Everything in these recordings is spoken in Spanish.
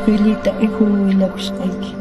Escuelita y juguila pishqayki.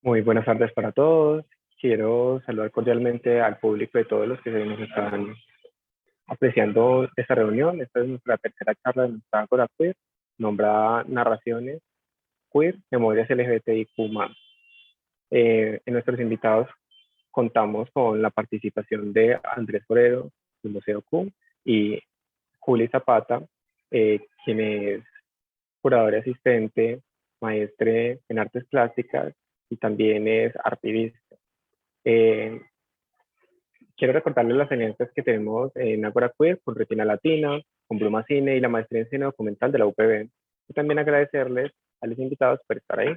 Muy buenas tardes para todos. Quiero saludar cordialmente al público de todos los que se nos están apreciando esta reunión. Esta es nuestra tercera charla de nuestra Ágora Queer, nombrada Narraciones Queer, Memorias LGBTIQ+. En nuestros invitados contamos con la participación de Andrés Forero, del Museo Q, y Juli Zapata, quien es curadora asistente, maestre en artes plásticas y también es artivista. Eh, Quiero recordarles las alianzas que tenemos en Ágora Queer con Retina Latina, con Bluma Cine y la maestría en cine documental de la UPB. Y también agradecerles a los invitados por estar ahí.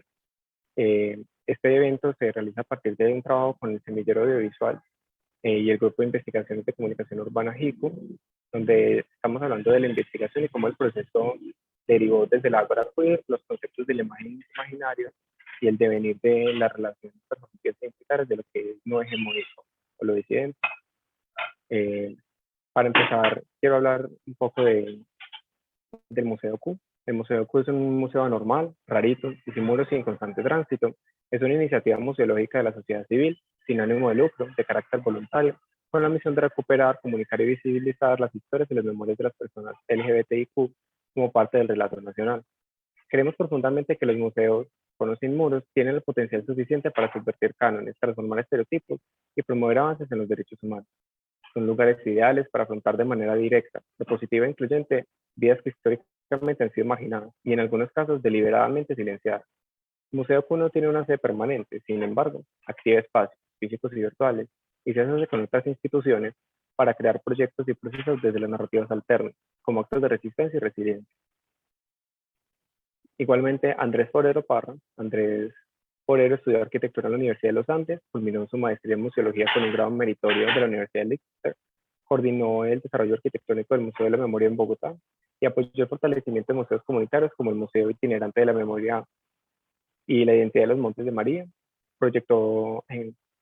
Este evento se realiza a partir de un trabajo con el Semillero Audiovisual y el Grupo de Investigaciones de Comunicación Urbana JICU, donde estamos hablando de la investigación y cómo el proceso derivó desde la Ágora Queer, los conceptos de la imagen imaginaria y el devenir de las relaciones performativas e identitarias de lo que es no hegemónico o lo disidente. Para empezar, quiero hablar un poco del Museo Q. El Museo Q es un museo anormal, rarito, y sin muros y en constante tránsito. Es una iniciativa museológica de la sociedad civil, sin ánimo de lucro, de carácter voluntario, con la misión de recuperar, comunicar y visibilizar las historias y las memorias de las personas LGBTIQ como parte del relato nacional. Creemos profundamente que los museos, con o sin muros, tienen el potencial suficiente para subvertir cánones, transformar estereotipos y promover avances en los derechos humanos. Son lugares ideales para afrontar de manera directa, positiva e incluyente, vidas que históricamente han sido marginadas y en algunos casos deliberadamente silenciadas. El Museo Q no tiene una sede permanente, sin embargo, activa espacios físicos y virtuales y se asocia con otras instituciones para crear proyectos y procesos desde las narrativas alternas, como actos de resistencia y resiliencia. Igualmente, Andrés Forero Parra, Andrés Forero estudió arquitectura en la Universidad de los Andes, culminó su maestría en museología con un grado meritorio de la Universidad de Leicester, coordinó el desarrollo arquitectónico del Museo de la Memoria en Bogotá y apoyó el fortalecimiento de museos comunitarios como el Museo Itinerante de la Memoria y la Identidad de los Montes de María.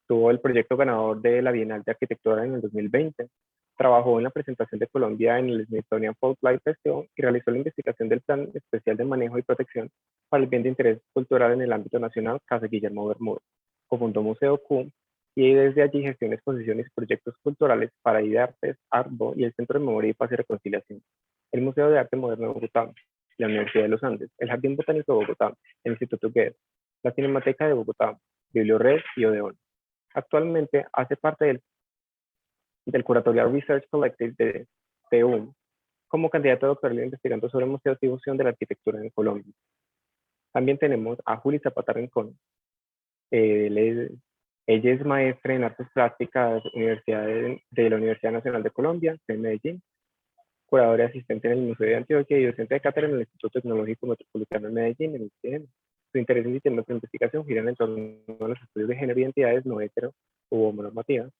Tuvo el proyecto ganador de la Bienal de Arquitectura en el 2020. Trabajó en la presentación de Colombia en el Smithsonian Folklife Festival y realizó la investigación del Plan Especial de Manejo y Protección para el Bien de Interés Cultural en el ámbito nacional, Casa Guillermo Bermúdez. Cofundó Museo Q y desde allí gestiona exposiciones y proyectos culturales para IDARTES, ARTBO y el Centro de Memoria y Paz y Reconciliación, el Museo de Arte Moderno de Bogotá, la Universidad de los Andes, el Jardín Botánico de Bogotá, el Instituto Goethe, la Cinemateca de Bogotá, Bibliored y Odeón. Actualmente hace parte del Curatorial Research Collective de TU como candidato doctoral investigando sobre museos y difusión de la arquitectura en Colombia. También tenemos a Juli Zapata Rincón. Ella es maestra en artes plásticas de la Universidad Nacional de Colombia, en Medellín, curadora asistente en el Museo de Antioquia y docente de cátedra en el Instituto Tecnológico Metropolitano de Medellín, en el ICM. Su interés en sistemas de investigación giran en torno a los estudios de género y identidades no hetero u homonormativas.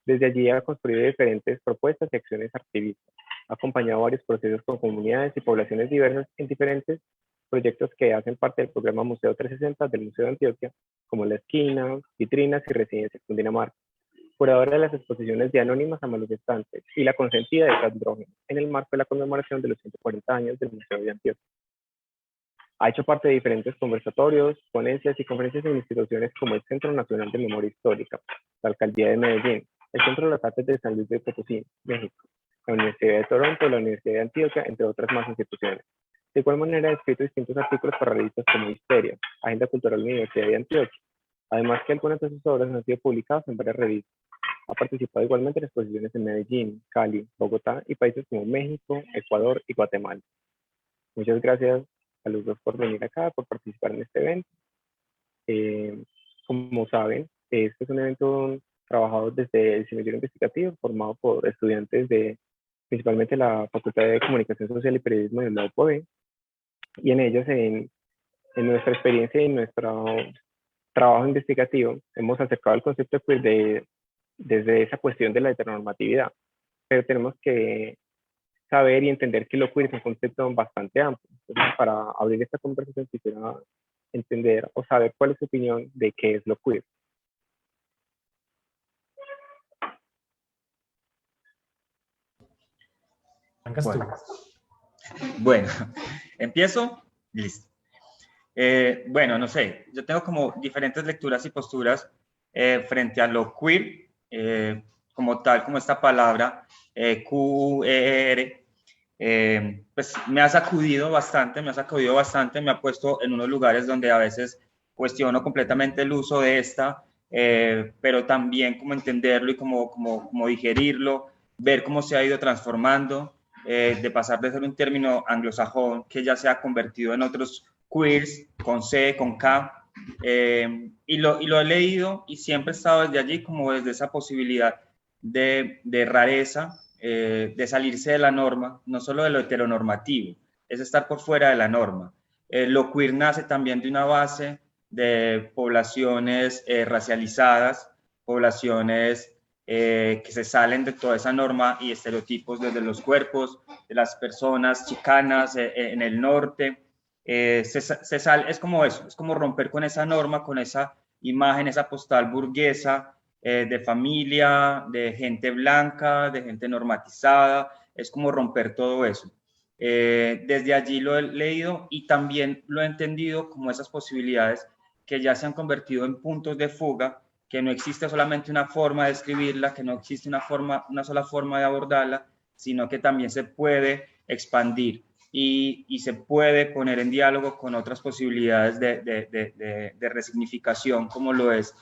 Desde allí ha construido diferentes propuestas y acciones activistas. Ha acompañado varios procesos con comunidades y poblaciones diversas en diferentes proyectos que hacen parte del programa Museo 360 del Museo de Antioquia, como La Esquina, Vitrinas y Residencias Cundinamarca. Curadora de las exposiciones de Anónimas a Manifestantes y La Consentida de Andrógeno, en el marco de la conmemoración de los 140 años del Museo de Antioquia. Ha hecho parte de diferentes conversatorios, ponencias y conferencias en instituciones como el Centro Nacional de Memoria Histórica, la Alcaldía de Medellín, el Centro de las Artes de San Luis de Potosí, México, la Universidad de Toronto, la Universidad de Antioquia, entre otras más instituciones. De igual manera ha escrito distintos artículos para revistas como Histeria, Agenda Cultural de la Universidad de Antioquia, Además que algunas de sus obras han sido publicadas en varias revistas. Ha participado igualmente en exposiciones en Medellín, Cali, Bogotá y países como México, Ecuador y Guatemala. Muchas gracias a los dos por venir acá, por participar en este evento. Como saben, este es un evento trabajado desde el semillero investigativo, formado por estudiantes de principalmente la Facultad de Comunicación Social y Periodismo de la UPB, y en ellos, en nuestra experiencia y en nuestro trabajo investigativo, hemos acercado el concepto queer desde esa cuestión de la heteronormatividad, pero tenemos que saber y entender que lo queer es un concepto bastante amplio. Entonces, para abrir esta conversación quisiera entender o saber cuál es su opinión de qué es lo queer. Bueno, empiezo. Listo. Bueno, no sé, yo tengo como diferentes lecturas y posturas frente a lo queer, como tal, como esta palabra Q-E-R, pues me ha sacudido bastante, me ha puesto en unos lugares donde a veces cuestiono completamente el uso de esta, pero también como entenderlo y como digerirlo, ver cómo se ha ido transformando, de pasar de ser un término anglosajón que ya se ha convertido en otros queers, con C, con K, y lo he leído y siempre he estado desde allí como desde esa posibilidad de rareza, de salirse de la norma, no solo de lo heteronormativo, es estar por fuera de la norma. Lo queer nace también de una base de poblaciones racializadas, poblaciones que se salen de toda esa norma y estereotipos desde los cuerpos de las personas chicanas en el norte. Es como eso, es como romper con esa norma, con esa imagen, esa postal burguesa de familia, de gente blanca, de gente normatizada, es como romper todo eso. Desde allí lo he leído y también lo he entendido como esas posibilidades que ya se han convertido en puntos de fuga, que no existe solamente una forma de escribirla, que no existe una sola forma de abordarla, sino que también se puede expandir y se puede poner en diálogo con otras posibilidades de resignificación, como lo es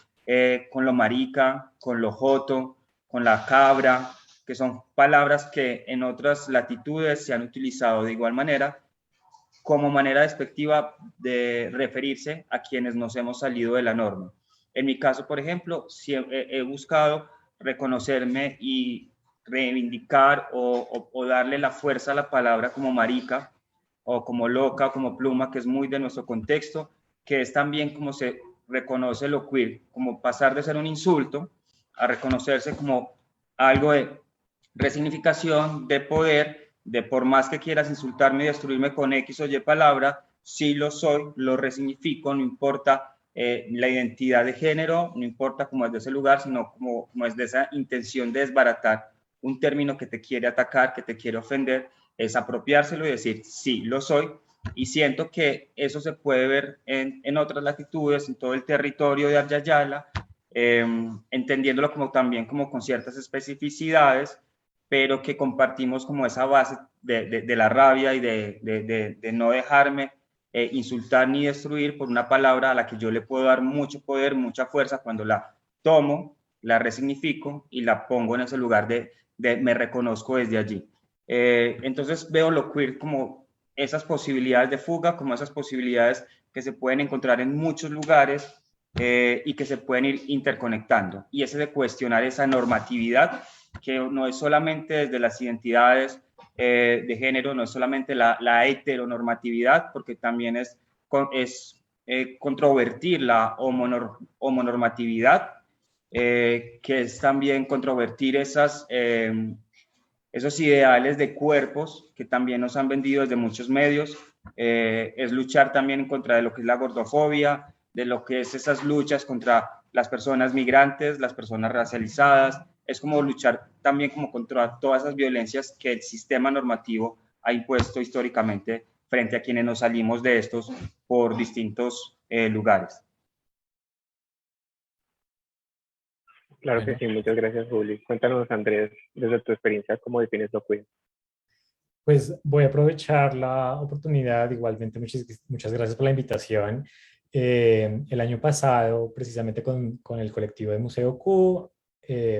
con lo marica, con lo joto, con la cabra, que son palabras que en otras latitudes se han utilizado de igual manera como manera despectiva de referirse a quienes nos hemos salido de la norma. En mi caso, por ejemplo, he buscado reconocerme y reivindicar o darle la fuerza a la palabra como marica o como loca o como pluma, que es muy de nuestro contexto, que es también como se reconoce lo queer, como pasar de ser un insulto a reconocerse como algo de resignificación, de poder, de por más que quieras insultarme y destruirme con X o Y palabra, sí lo soy, lo resignifico, no importa la identidad de género, no importa cómo es de ese lugar, sino como es de esa intención de desbaratar un término que te quiere atacar, que te quiere ofender, es apropiárselo y decir, sí, lo soy, y siento que eso se puede ver en otras latitudes, en todo el territorio de Ayayala, entendiéndolo como también como con ciertas especificidades, pero que compartimos como esa base de la rabia y de no dejarme insultar ni destruir por una palabra a la que yo le puedo dar mucho poder, mucha fuerza cuando la tomo, la resignifico y la pongo en ese lugar de me reconozco desde allí. Entonces veo lo queer como esas posibilidades de fuga, como esas posibilidades que se pueden encontrar en muchos lugares y que se pueden ir interconectando. Y ese de cuestionar esa normatividad que no es solamente desde las identidades de género, no es solamente la heteronormatividad, porque también es controvertir la homonormatividad, que es también controvertir esos ideales de cuerpos que también nos han vendido desde muchos medios, es luchar también en contra de lo que es la gordofobia, de lo que es esas luchas contra las personas migrantes, las personas racializadas, es como luchar también como contra todas esas violencias que el sistema normativo ha impuesto históricamente frente a quienes nos salimos de estos por distintos lugares. Claro que sí, muchas gracias, Juli. Cuéntanos, Andrés, desde tu experiencia, ¿cómo defines lo queer? Pues voy a aprovechar la oportunidad, igualmente muchas gracias por la invitación. El año pasado, precisamente con el colectivo de Museo Q,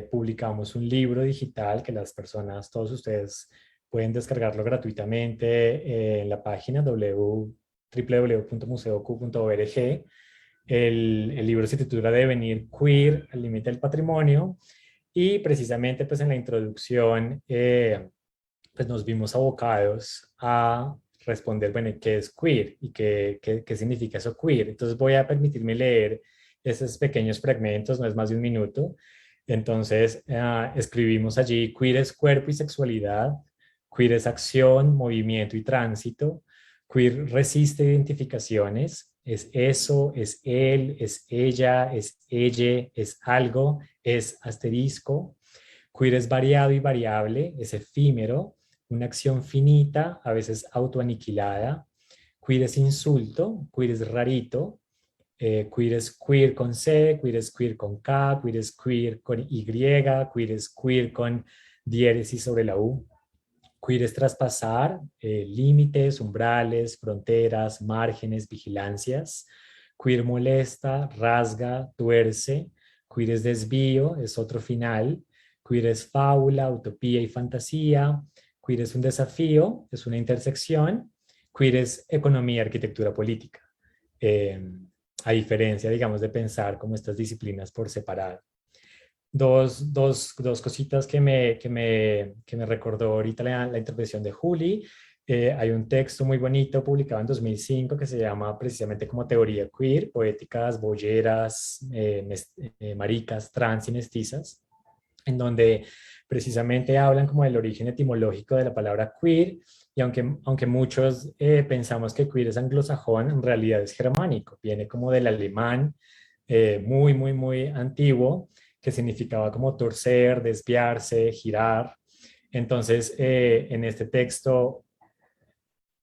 publicamos un libro digital que las personas, todos ustedes, pueden descargarlo gratuitamente en la página www.museoq.org. El libro se titula Devenir Queer al límite del patrimonio, y precisamente pues en la introducción pues nos vimos abocados a responder, bueno, ¿qué es queer? ¿Y qué significa eso queer? Entonces voy a permitirme leer esos pequeños fragmentos, no es más de un minuto. Entonces escribimos allí: queer es cuerpo y sexualidad, queer es acción, movimiento y tránsito, queer resiste identificaciones, es eso, es él, es ella, es ella, es algo, es asterisco. Queer es variado y variable, es efímero, una acción finita, a veces autoaniquilada. Queer es insulto, queer es rarito, queer es queer con C, queer es queer con K, queer es queer con Y, queer es queer con diéresis sobre la U. Queer es traspasar límites, umbrales, fronteras, márgenes, vigilancias. Queer molesta, rasga, tuerce. Queer es desvío, es otro final. Queer es fábula, utopía y fantasía. Queer es un desafío, es una intersección. Queer es economía, arquitectura política. Eh, a diferencia, digamos, de pensar como estas disciplinas por separado. Dos cositas que me recordó ahorita la intervención de Juli. Hay un texto muy bonito publicado en 2005 que se llama precisamente como Teoría Queer: Poéticas, Bolleras, Maricas, Trans y Mestizas, en donde precisamente hablan como del origen etimológico de la palabra queer, y aunque muchos pensamos que queer es anglosajón, en realidad es germánico, viene como del alemán, muy antiguo, que significaba como torcer, desviarse, girar. Entonces, en este texto,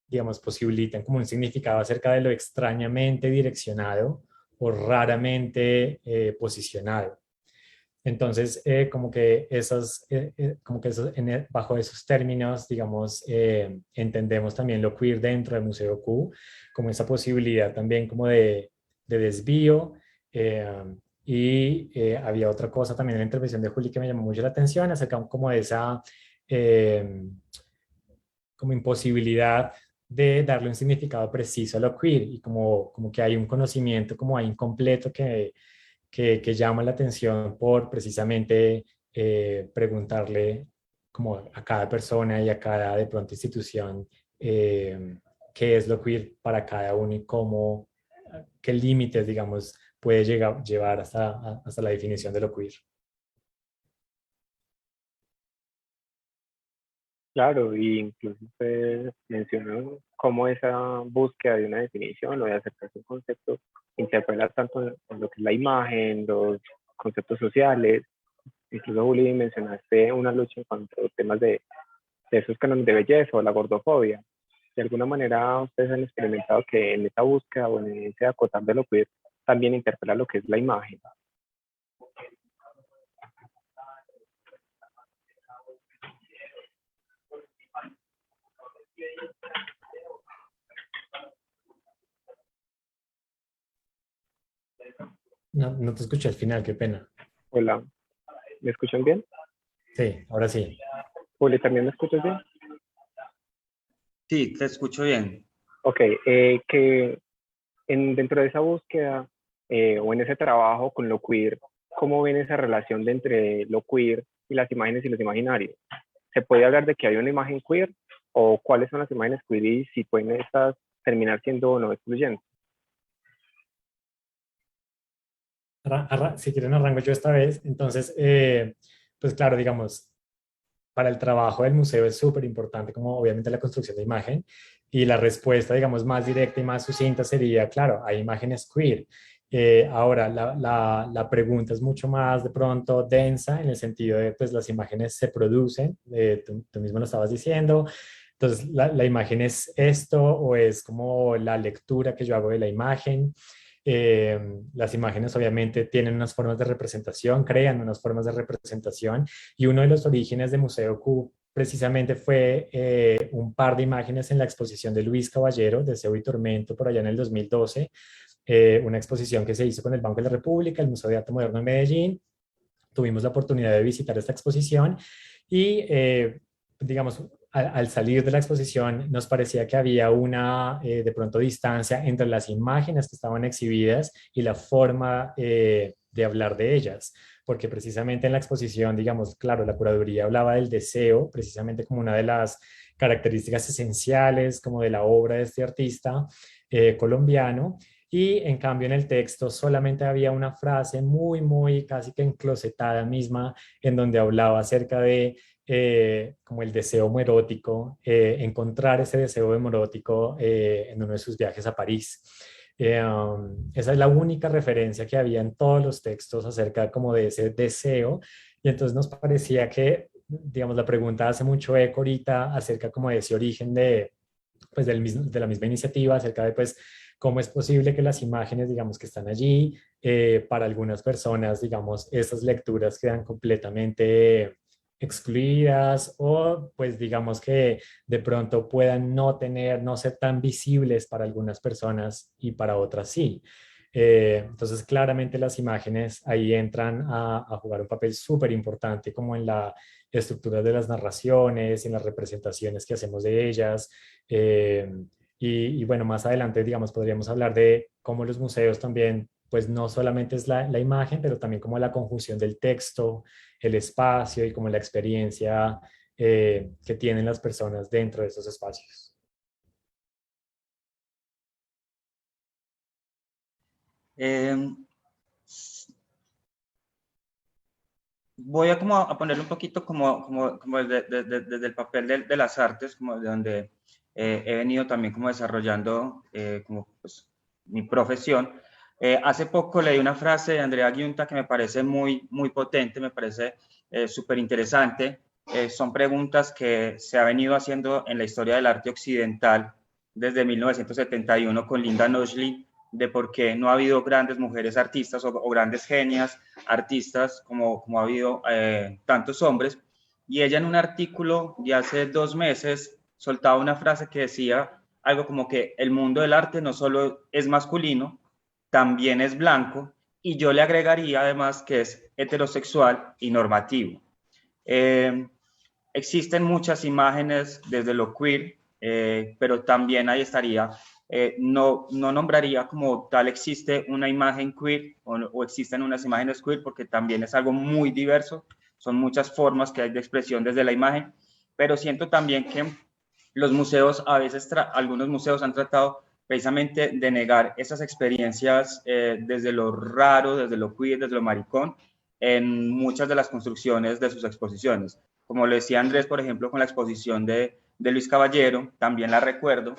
digamos, posibilitan como un significado acerca de lo extrañamente direccionado o raramente posicionado. Entonces, bajo esos términos, digamos, entendemos también lo queer dentro del Museo Q, como esa posibilidad también como de desvío. Había otra cosa también en la intervención de Juli que me llamó mucho la atención, acerca como de esa eh, como imposibilidad de darle un significado preciso a lo queer, y como que hay un conocimiento como ahí incompleto que llama la atención por precisamente preguntarle como a cada persona y a cada de pronto institución qué es lo queer para cada uno y cómo, qué límites, digamos, puede llevar hasta la definición de lo queer. Claro, y incluso usted mencionó cómo esa búsqueda de una definición o de acercarse a un concepto interpela tanto en lo que es la imagen, los conceptos sociales. Incluso, Juli, mencionaste una lucha en cuanto a temas de esos cánones de belleza o la gordofobia. De alguna manera, ustedes han experimentado que en esa búsqueda o en ese acotar de lo queer también interpela lo que es la imagen. No te escuché al final, qué pena. Hola, ¿me escuchan bien? Sí, ahora sí. Juli, ¿también me escuchas bien? Sí, te escucho bien. Ok, que dentro de esa búsqueda o en ese trabajo con lo queer, ¿cómo ven esa relación de entre lo queer y las imágenes y los imaginarios? ¿Se puede hablar de que hay una imagen queer o cuáles son las imágenes queer y si pueden estas terminar siendo o no excluyentes? Si quieren arranco yo esta vez. Entonces, pues claro, digamos, para el trabajo del museo es súper importante como obviamente la construcción de imagen, y la respuesta, digamos, más directa y más sucinta sería, claro, hay imágenes queer. Ahora, la pregunta es mucho más de pronto densa en el sentido de, pues las imágenes se producen, tú mismo lo estabas diciendo. Entonces, la imagen es esto o es como la lectura que yo hago de la imagen. Las imágenes obviamente tienen unas formas de representación, crean unas formas de representación, y uno de los orígenes de Museo Q precisamente fue un par de imágenes en la exposición de Luis Caballero, Deseo y Tormento, por allá en el 2012, una exposición que se hizo con el Banco de la República, el Museo de Arte Moderno de Medellín. Tuvimos la oportunidad de visitar esta exposición y, digamos, al salir de la exposición nos parecía que había una, de pronto, distancia entre las imágenes que estaban exhibidas y la forma de hablar de ellas, porque precisamente en la exposición, digamos, claro, la curaduría hablaba del deseo, precisamente como una de las características esenciales como de la obra de este artista colombiano, y en cambio en el texto solamente había una frase muy casi que enclosetada misma en donde hablaba acerca de como el deseo homoerótico, encontrar ese deseo homoerótico en uno de sus viajes a París. Esa es la única referencia que había en todos los textos acerca como de ese deseo, y entonces nos parecía que, digamos, la pregunta hace mucho eco ahorita acerca como de ese origen de, pues, de la misma iniciativa, acerca de, pues, cómo es posible que las imágenes, digamos, que están allí, para algunas personas, digamos, esas lecturas quedan completamente excluidas, o pues digamos que de pronto puedan no tener, no ser tan visibles para algunas personas y para otras sí. Entonces, claramente las imágenes ahí entran a jugar un papel súper importante como en la estructura de las narraciones, en las representaciones que hacemos de ellas. Y bueno, más adelante, digamos, podríamos hablar de cómo los museos también, pues no solamente es la imagen, pero también como la conjunción del texto, el espacio y como la experiencia que tienen las personas dentro de esos espacios. Eh, Voy a como a ponerle un poquito como desde el papel de las artes, como de donde he venido también como desarrollando como pues, mi profesión. Hace poco leí una frase de Andrea Giunta que me parece muy potente, me parece súper interesante. Son preguntas que se ha venido haciendo en la historia del arte occidental desde 1971 con Linda Nosley, de por qué no ha habido grandes mujeres artistas o grandes genias artistas como ha habido tantos hombres. Y ella en un artículo de hace 2 meses soltaba una frase que decía algo como que el mundo del arte no solo es masculino, también es blanco, y yo le agregaría además que es heterosexual y normativo. Eh, Existen muchas imágenes desde lo queer, pero también ahí estaría, no nombraría como tal existe una imagen queer o existen unas imágenes queer, porque también es algo muy diverso, son muchas formas que hay de expresión desde la imagen, pero siento también que los museos, a veces algunos museos han tratado precisamente de negar esas experiencias desde lo raro, desde lo queer, desde lo maricón, en muchas de las construcciones de sus exposiciones. Como lo decía Andrés, por ejemplo, con la exposición de Luis Caballero, también la recuerdo,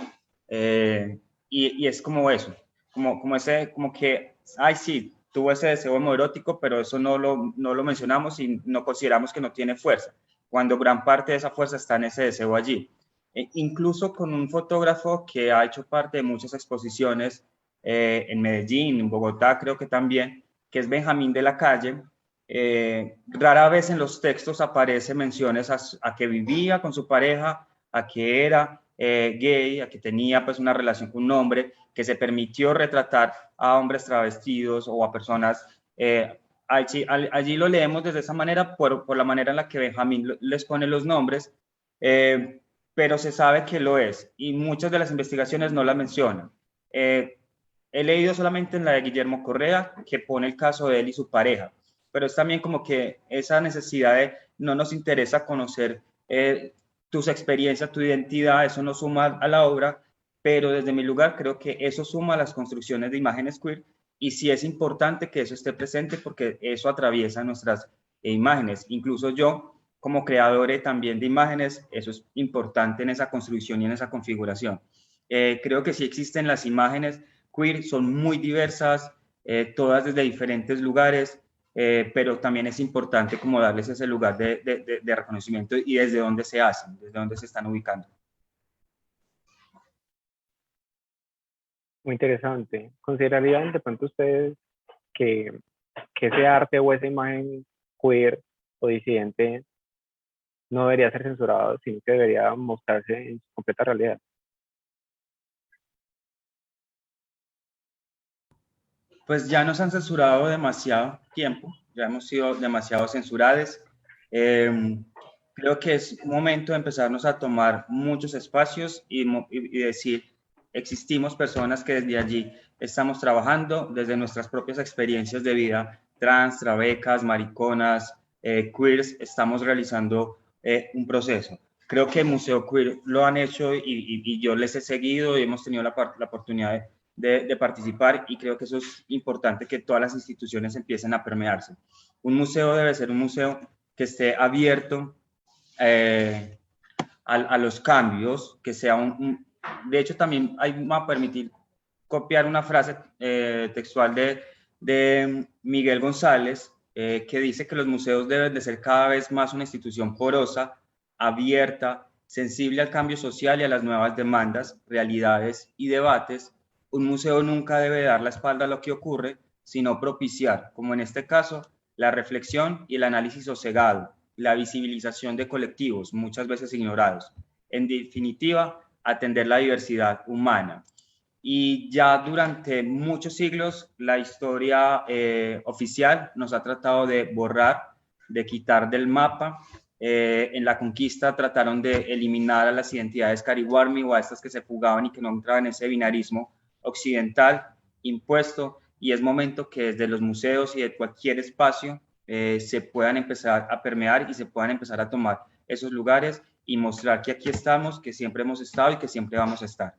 y es como eso, como que, ay, sí, tuvo ese deseo homoerótico, pero eso no lo mencionamos y no consideramos que no tiene fuerza, cuando gran parte de esa fuerza está en ese deseo allí. Incluso con un fotógrafo que ha hecho parte de muchas exposiciones en Medellín, en Bogotá creo que también, que es Benjamín de la Calle. Rara vez en los textos aparece menciones a que vivía con su pareja, a que era gay, a que tenía pues una relación con un hombre, que se permitió retratar a hombres travestidos o a personas. Allí lo leemos desde esa manera por la manera en la que Benjamín les pone los nombres, eh, pero se sabe que lo es y muchas de las investigaciones no la mencionan. He leído solamente en la de Guillermo Correa, que pone el caso de él y su pareja, pero es también como que esa necesidad de no nos interesa conocer tus experiencias, tu identidad, eso no suma a la obra, pero desde mi lugar creo que eso suma a las construcciones de imágenes queer, y sí es importante que eso esté presente porque eso atraviesa nuestras imágenes. Incluso yo, como creador también de imágenes, eso es importante en esa construcción y en esa configuración. Creo que sí existen las imágenes queer, son muy diversas, todas desde diferentes lugares, pero también es importante como darles ese lugar de reconocimiento y desde dónde se hacen, desde dónde se están ubicando. Muy interesante. ¿Considerarían de pronto ustedes que, que ese arte o esa imagen queer o disidente no debería ser censurado, sino que debería mostrarse en su completa realidad? Pues ya nos han censurado demasiado tiempo, ya hemos sido demasiado censurados. Creo que es momento de empezarnos a tomar muchos espacios y decir, existimos personas que desde allí estamos trabajando, desde nuestras propias experiencias de vida, trans, travecas, mariconas, queers, estamos realizando un proceso. Creo que el Museo Queer lo han hecho y yo les he seguido y hemos tenido la oportunidad de participar, y creo que eso es importante, que todas las instituciones empiecen a permearse. Un museo debe ser un museo que esté abierto a los cambios, que sea de hecho también me va a permitir copiar una frase textual de Miguel González, que dice que los museos deben de ser cada vez más una institución porosa, abierta, sensible al cambio social y a las nuevas demandas, realidades y debates. Un museo nunca debe dar la espalda a lo que ocurre, sino propiciar, como en este caso, la reflexión y el análisis sosegado, la visibilización de colectivos muchas veces ignorados. En definitiva, atender la diversidad humana. Y ya durante muchos siglos la historia oficial nos ha tratado de borrar, de quitar del mapa. En la conquista trataron de eliminar a las identidades cariwarmi o a estas que se fugaban y que no entraban en ese binarismo occidental impuesto, y es momento que desde los museos y de cualquier espacio se puedan empezar a permear y se puedan empezar a tomar esos lugares y mostrar que aquí estamos, que siempre hemos estado y que siempre vamos a estar.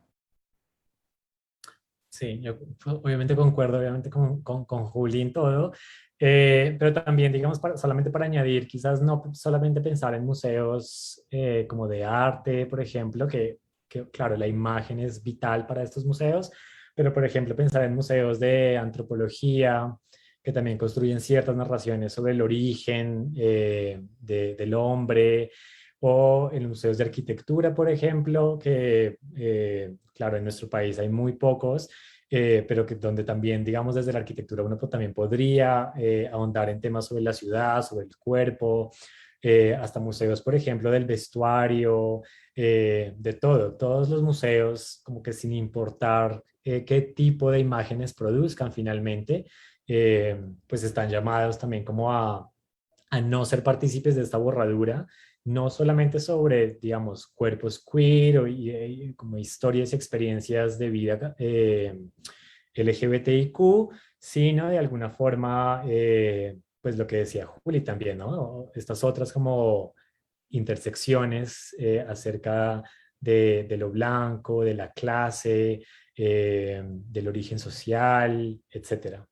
Sí, yo obviamente concuerdo obviamente con Juli en todo, pero también, digamos, solamente para añadir, quizás no solamente pensar en museos como de arte, por ejemplo, que claro, la imagen es vital para estos museos, pero por ejemplo pensar en museos de antropología, que también construyen ciertas narraciones sobre el origen del hombre, o en museos de arquitectura, por ejemplo, que claro, en nuestro país hay muy pocos, pero que donde también, digamos, desde la arquitectura uno también podría ahondar en temas sobre la ciudad, sobre el cuerpo, hasta museos, por ejemplo, del vestuario, de todo, todos los museos, como que sin importar qué tipo de imágenes produzcan finalmente, pues están llamados también como a no ser partícipes de esta borradura, no solamente sobre, digamos, cuerpos queer o como historias y experiencias de vida LGBTIQ, sino de alguna forma, pues lo que decía Juli también, ¿no? Estas otras como intersecciones acerca de lo blanco, de la clase, del origen social, etcétera.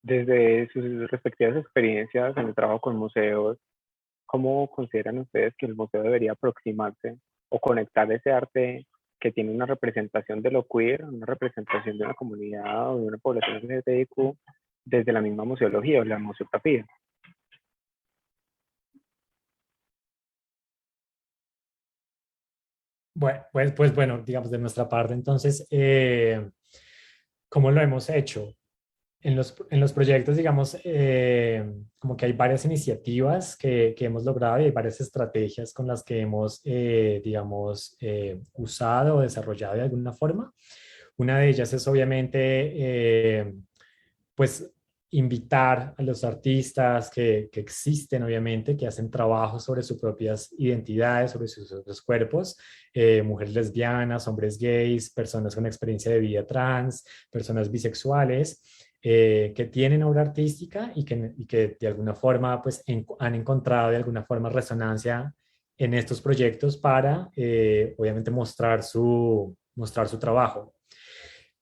Desde sus respectivas experiencias en el trabajo con museos, ¿cómo consideran ustedes que el museo debería aproximarse o conectar ese arte que tiene una representación de lo queer, una representación de una comunidad o de una población LGBTIQ desde la misma museología o la museografía? Bueno, pues bueno, digamos de nuestra parte, entonces, ¿cómo lo hemos hecho? En los proyectos, digamos, como que hay varias iniciativas que hemos logrado y hay varias estrategias con las que hemos, digamos, usado o desarrollado de alguna forma. Una de ellas es obviamente, pues, invitar a los artistas que existen, obviamente, que hacen trabajos sobre sus propias identidades, sobre sus propios cuerpos, mujeres lesbianas, hombres gays, personas con experiencia de vida trans, personas bisexuales, que tienen obra artística y que de alguna forma pues, han encontrado de alguna forma resonancia en estos proyectos para, obviamente, mostrar su trabajo.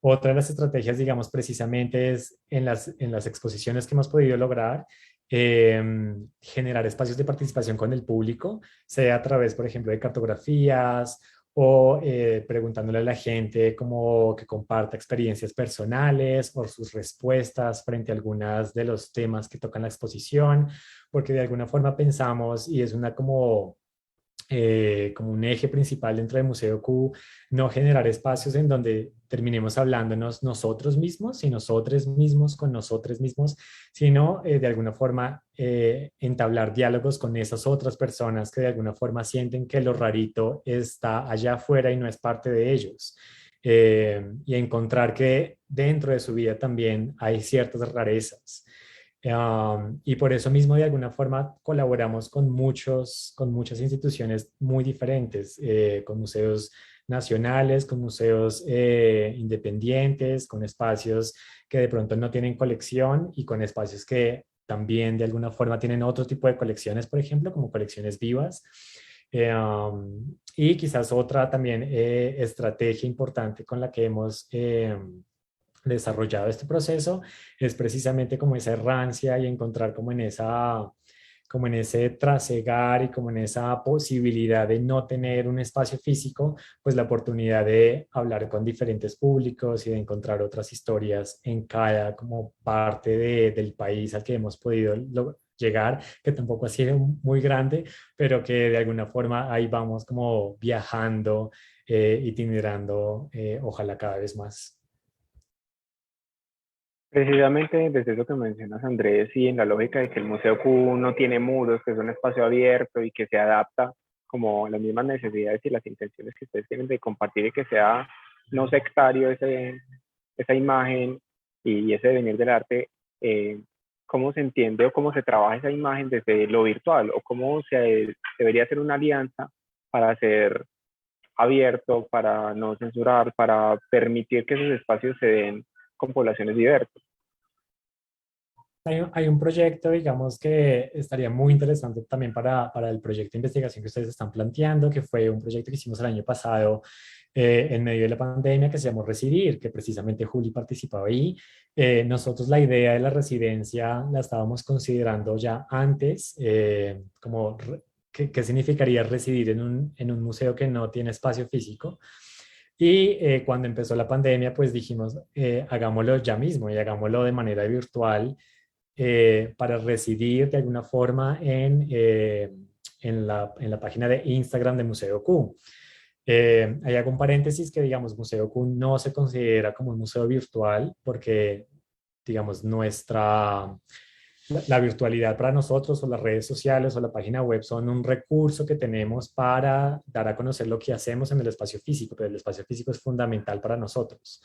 Otra de las estrategias, digamos, precisamente es en las exposiciones que hemos podido lograr, generar espacios de participación con el público, sea a través, por ejemplo, de cartografías o preguntándole a la gente como que comparta experiencias personales o sus respuestas frente a algunas de los temas que tocan la exposición, porque de alguna forma pensamos, y es una como como un eje principal dentro de Museo Q, no generar espacios en donde terminemos hablándonos nosotros mismos y nosotros mismos con nosotros mismos, sino de alguna forma entablar diálogos con esas otras personas que de alguna forma sienten que lo rarito está allá afuera y no es parte de ellos. Y encontrar que dentro de su vida también hay ciertas rarezas. Y por eso mismo, de alguna forma, colaboramos con muchas instituciones muy diferentes, con museos nacionales, con museos independientes, con espacios que de pronto no tienen colección y con espacios que también de alguna forma tienen otro tipo de colecciones, por ejemplo, como colecciones vivas. Y quizás otra también estrategia importante con la que hemos desarrollado este proceso es precisamente como esa errancia y encontrar como en ese trasegar y como en esa posibilidad de no tener un espacio físico, pues la oportunidad de hablar con diferentes públicos y de encontrar otras historias en cada como parte del país al que hemos podido llegar, que tampoco ha sido muy grande, pero que de alguna forma ahí vamos como viajando, itinerando, ojalá cada vez más. Precisamente desde eso que mencionas, Andrés, y en la lógica de que el Museo Q no tiene muros, que es un espacio abierto y que se adapta como a las mismas necesidades y las intenciones que ustedes tienen de compartir y que sea no sectario esa imagen y ese devenir del arte, ¿cómo se entiende o cómo se trabaja esa imagen desde lo virtual? ¿O cómo se debería hacer una alianza para ser abierto, para no censurar, para permitir que esos espacios se den con poblaciones diversas? Hay un proyecto, digamos, que estaría muy interesante también para el proyecto de investigación que ustedes están planteando, que fue un proyecto que hicimos el año pasado en medio de la pandemia, que se llamó Residir, que precisamente Juli participaba ahí. Nosotros la idea de la residencia la estábamos considerando ya antes, como qué significaría residir en un museo que no tiene espacio físico. Y cuando empezó la pandemia, pues dijimos, hagámoslo ya mismo y hagámoslo de manera virtual para residir de alguna forma en la página de Instagram de Museo Q. Ahí hago un paréntesis que, digamos, Museo Q no se considera como un museo virtual porque, digamos, la virtualidad para nosotros o las redes sociales o la página web son un recurso que tenemos para dar a conocer lo que hacemos en el espacio físico, pero el espacio físico es fundamental para nosotros.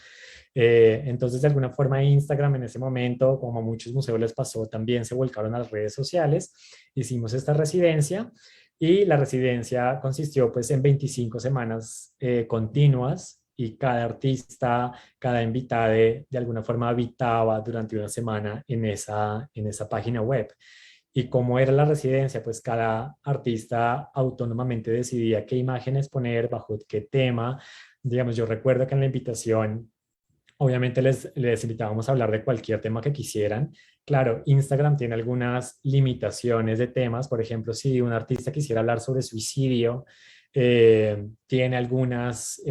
Entonces, de alguna forma, Instagram en ese momento, como a muchos museos les pasó, también se volcaron a las redes sociales. Hicimos esta residencia y la residencia consistió pues en 25 semanas continuas y cada artista, cada invitada de alguna forma habitaba durante una semana en esa página web. ¿Y cómo era la residencia? Pues cada artista autónomamente decidía qué imágenes poner, bajo qué tema. Digamos, yo recuerdo que en la invitación obviamente les invitábamos a hablar de cualquier tema que quisieran. Claro, Instagram tiene algunas limitaciones de temas. Por ejemplo, si un artista quisiera hablar sobre suicidio, tiene algunas,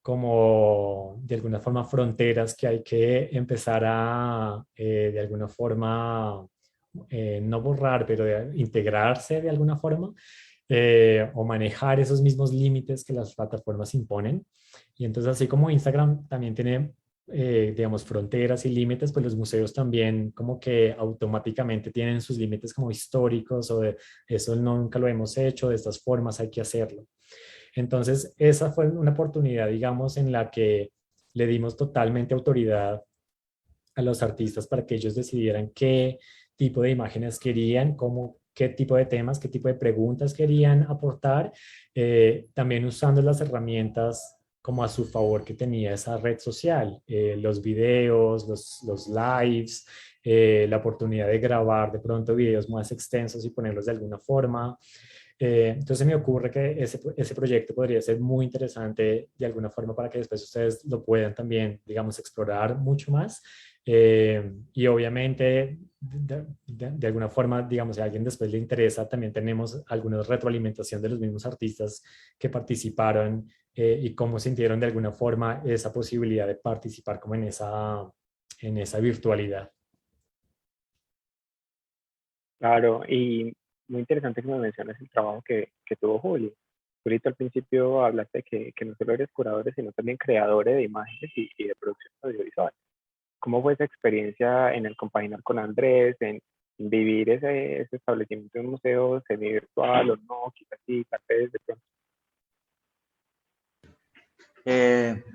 como de alguna forma, fronteras que hay que empezar a, de alguna forma, no borrar, pero integrarse de alguna forma, o manejar esos mismos límites que las plataformas imponen. Y entonces, así como Instagram también tiene, digamos, fronteras y límites, pues los museos también como que automáticamente tienen sus límites como históricos o de eso nunca lo hemos hecho, de estas formas hay que hacerlo. Entonces, esa fue una oportunidad, digamos, en la que le dimos totalmente autoridad a los artistas para que ellos decidieran qué tipo de imágenes querían, cómo, qué tipo de temas, qué tipo de preguntas querían aportar, también usando las herramientas como a su favor que tenía esa red social, los videos, los lives, la oportunidad de grabar de pronto videos más extensos y ponerlos de alguna forma. Entonces me ocurre que ese proyecto podría ser muy interesante de alguna forma para que después ustedes lo puedan también, digamos, explorar mucho más. Y obviamente, de alguna forma, digamos, si a alguien después le interesa, también tenemos alguna retroalimentación de los mismos artistas que participaron y cómo sintieron de alguna forma esa posibilidad de participar como en esa virtualidad. Claro, y muy interesante que me mencionas el trabajo que tuvo Juli. Juli, tú al principio hablaste que no solo eres curadores, sino también creadores de imágenes y de producción audiovisual. ¿Cómo fue esa experiencia en el compaginar con Andrés, en vivir ese establecimiento en un museo semi-virtual o no, quizás sí, tal vez de pronto?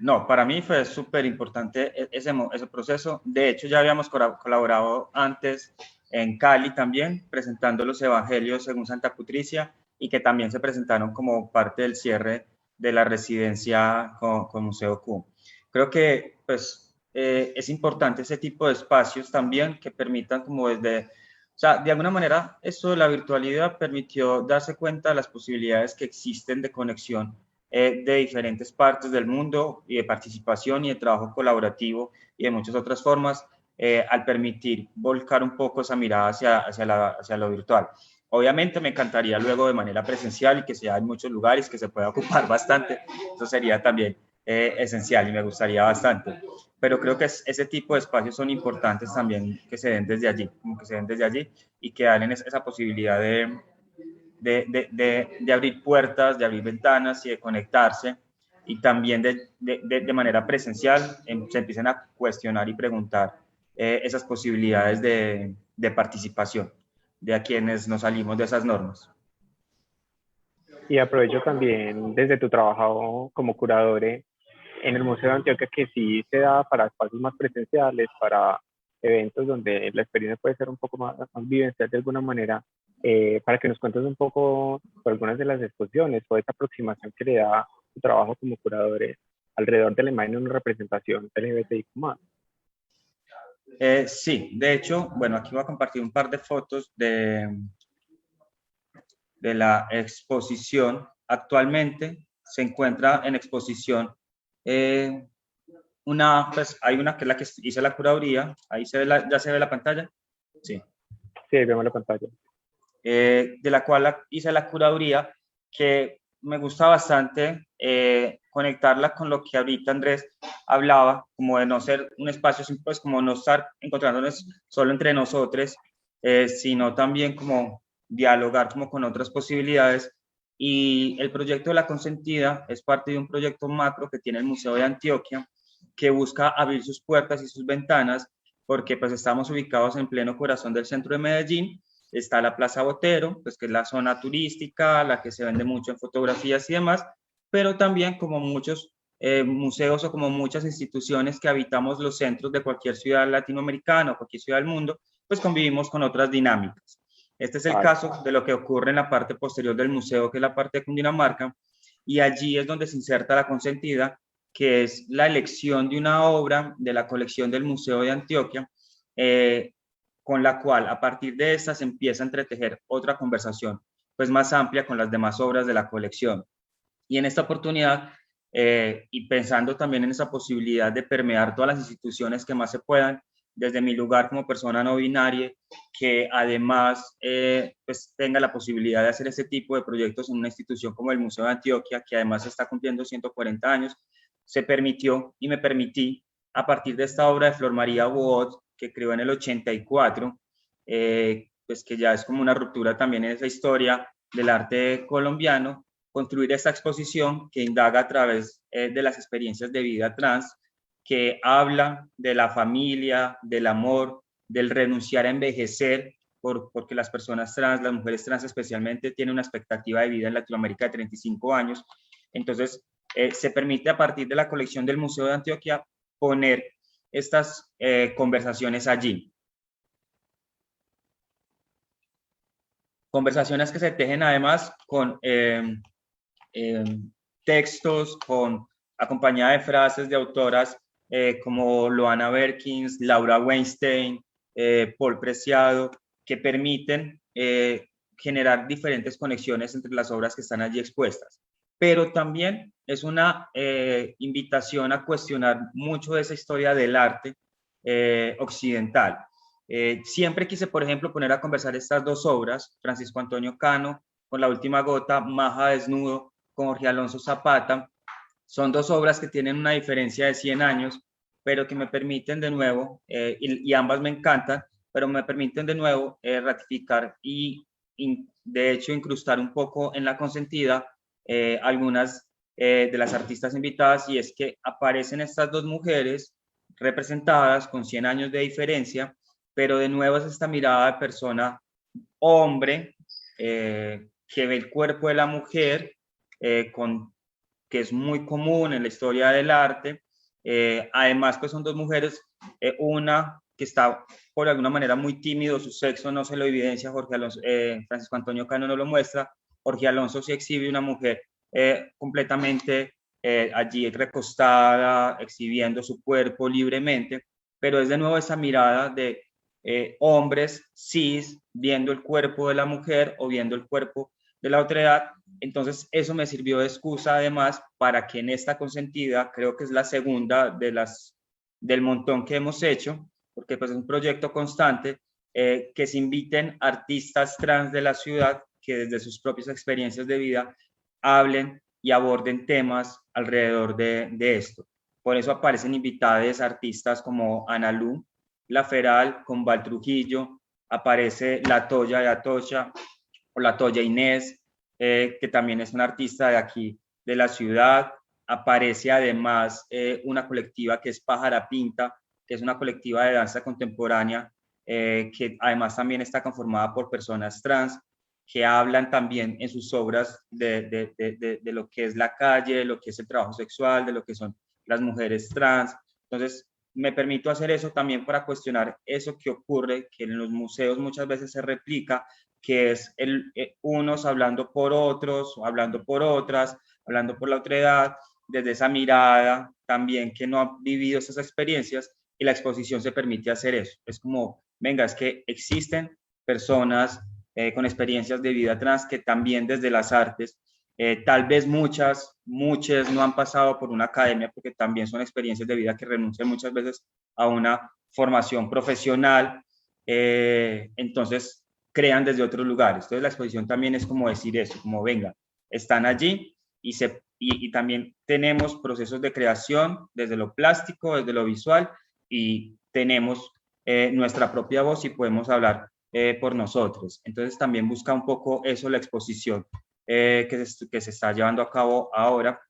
No, para mí fue súper importante ese proceso. De hecho, ya habíamos colaborado antes en Cali también, presentando los Evangelios según Santa Patricia, y que también se presentaron como parte del cierre de la residencia con Museo Q. Creo que pues, es importante ese tipo de espacios también que permitan como desde... O sea, de alguna manera, esto de la virtualidad permitió darse cuenta de las posibilidades que existen de conexión de diferentes partes del mundo y de participación y de trabajo colaborativo y de muchas otras formas al permitir volcar un poco esa mirada hacia lo virtual. Obviamente me encantaría luego de manera presencial y que sea en muchos lugares, que se pueda ocupar bastante. Eso sería también esencial y me gustaría bastante. Pero creo que ese tipo de espacios son importantes también que se den desde allí, como que se den desde allí y que dan esa posibilidad de abrir puertas, de abrir ventanas y de conectarse, y también de manera presencial se empiezan a cuestionar y preguntar esas posibilidades de participación de a quienes nos salimos de esas normas. Y aprovecho también desde tu trabajo como curador en el Museo de Antioquia, que sí se da para espacios más presenciales, para eventos donde la experiencia puede ser un poco más vivencial de alguna manera, para que nos cuentes un poco por algunas de las exposiciones o esta aproximación que le da tu trabajo como curadores alrededor de la imagen en una representación LGBTIQ+. Sí, de hecho, bueno, aquí voy a compartir un par de fotos de la exposición. Actualmente se encuentra en exposición pues hay una que es la que hice la curaduría, ahí ya se ve la pantalla, sí. Sí, vemos la pantalla. De la cual hice la curaduría, que me gusta bastante conectarla con lo que ahorita Andrés hablaba, como de no ser un espacio, pues como no estar encontrándonos solo entre nosotros, sino también como dialogar como con otras posibilidades. Y el proyecto de La Consentida es parte de un proyecto macro que tiene el Museo de Antioquia, que busca abrir sus puertas y sus ventanas, porque pues estamos ubicados en pleno corazón del centro de Medellín. Está la Plaza Botero, pues que es la zona turística, la que se vende mucho en fotografías y demás, pero también como muchos museos o como muchas instituciones que habitamos los centros de cualquier ciudad latinoamericana o cualquier ciudad del mundo, pues convivimos con otras dinámicas. Este es el caso de lo que ocurre en la parte posterior del museo, que es la parte de Cundinamarca, y allí es donde se inserta La Consentida, que es la elección de una obra de la colección del Museo de Antioquia, con la cual a partir de esta se empieza a entretejer otra conversación pues más amplia con las demás obras de la colección. Y en esta oportunidad, y pensando también en esa posibilidad de permear todas las instituciones que más se puedan, desde mi lugar como persona no binaria, que además pues tenga la posibilidad de hacer este tipo de proyectos en una institución como el Museo de Antioquia, que además está cumpliendo 140 años, se permitió y me permití, a partir de esta obra de Flor María Boot, que creó en el 84, pues que ya es como una ruptura también en esa historia del arte colombiano, construir esta exposición que indaga a través de las experiencias de vida trans, que habla de la familia, del amor, del renunciar a envejecer, porque las personas trans, las mujeres trans especialmente, tienen una expectativa de vida en Latinoamérica de 35 años. Entonces, se permite a partir de la colección del Museo de Antioquia poner estas conversaciones allí. Conversaciones que se tejen además con textos, acompañada de frases de autoras como Loana Berkins, Laura Weinstein, Paul Preciado, que permiten generar diferentes conexiones entre las obras que están allí expuestas. Pero también es una invitación a cuestionar mucho de esa historia del arte occidental. Siempre quise, por ejemplo, poner a conversar estas dos obras, Francisco Antonio Cano, con La Última Gota, Maja Desnudo, con Jorge Alonso Zapata. Son dos obras que tienen una diferencia de 100 años, pero que me permiten de nuevo, y ambas me encantan, pero me permiten de nuevo ratificar y de hecho, incrustar un poco en la consentida algunas de las artistas invitadas, y es que aparecen estas dos mujeres representadas con 100 años de diferencia, pero de nuevo es esta mirada de persona hombre que ve el cuerpo de la mujer, que es muy común en la historia del arte. Además, pues son dos mujeres, una que está por alguna manera muy tímido, su sexo no se lo evidencia, Francisco Antonio Cano no lo muestra, Jorge Alonso sí exhibe una mujer completamente allí recostada, exhibiendo su cuerpo libremente, pero es de nuevo esa mirada de hombres cis viendo el cuerpo de la mujer o viendo el cuerpo de la otra edad. Entonces eso me sirvió de excusa además para que en esta consentida, creo que es la segunda del montón que hemos hecho, porque pues es un proyecto constante, que se inviten artistas trans de la ciudad que desde sus propias experiencias de vida hablen y aborden temas alrededor de esto. Por eso aparecen invitadas artistas como Ana Lu, La Feral, con Val Trujillo, aparece La Toya de Atocha o La Toya Inés, que también es una artista de aquí, de la ciudad. Aparece además una colectiva que es Pájara Pinta, que es una colectiva de danza contemporánea, que además también está conformada por personas trans, que hablan también en sus obras de lo que es la calle, de lo que es el trabajo sexual, de lo que son las mujeres trans. Entonces, me permito hacer eso también para cuestionar eso que ocurre, que en los museos muchas veces se replica, que es unos hablando por otros, hablando por otras, hablando por la otra edad, desde esa mirada también que no ha vivido esas experiencias, y la exposición se permite hacer eso. Es como, venga, es que existen personas con experiencias de vida trans que también desde las artes, tal vez muchas no han pasado por una academia, porque también son experiencias de vida que renuncian muchas veces a una formación profesional, entonces crean desde otros lugares. Entonces la exposición también es como decir eso, como venga, están allí y también tenemos procesos de creación desde lo plástico, desde lo visual, y tenemos nuestra propia voz y podemos hablar por nosotros. Entonces también busca un poco eso la exposición que se está llevando a cabo ahora,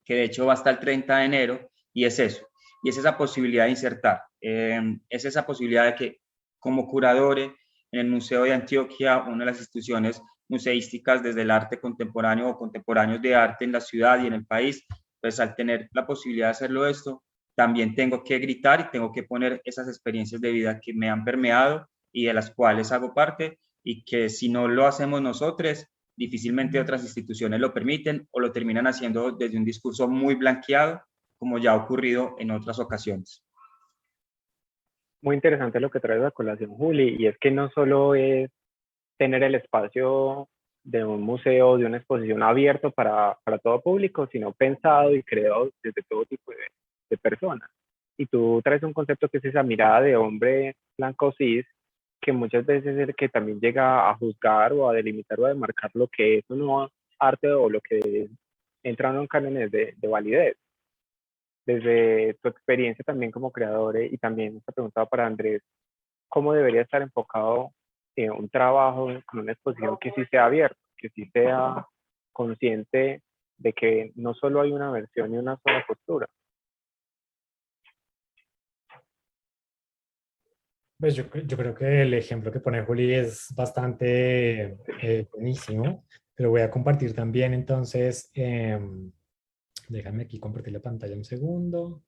que de hecho va hasta el 30 de enero, y es eso. Y es esa posibilidad de insertar, es esa posibilidad de que como curadores en el Museo de Antioquia, una de las instituciones museísticas desde el arte contemporáneo o contemporáneos de arte en la ciudad y en el país, pues al tener la posibilidad de hacerlo esto, también tengo que gritar y tengo que poner esas experiencias de vida que me han permeado y de las cuales hago parte, y que si no lo hacemos nosotros, difícilmente otras instituciones lo permiten o lo terminan haciendo desde un discurso muy blanqueado, como ya ha ocurrido en otras ocasiones. Muy interesante lo que traes a colación, Juli, y es que no solo es tener el espacio de un museo, de una exposición abierto para todo público, sino pensado y creado desde todo tipo de personas. Y tú traes un concepto que es esa mirada de hombre blanco cis, que muchas veces es el que también llega a juzgar o a delimitar o a demarcar lo que es o no arte o lo que entra en cánones de validez. Desde tu experiencia también como creador, y también esta pregunta para Andrés, ¿cómo debería estar enfocado un trabajo con una exposición que sí sea abierta, que sí sea consciente de que no solo hay una versión y una sola postura? Pues yo creo que el ejemplo que pone Juli es bastante buenísimo, pero voy a compartir también entonces, déjame aquí compartir la pantalla un segundo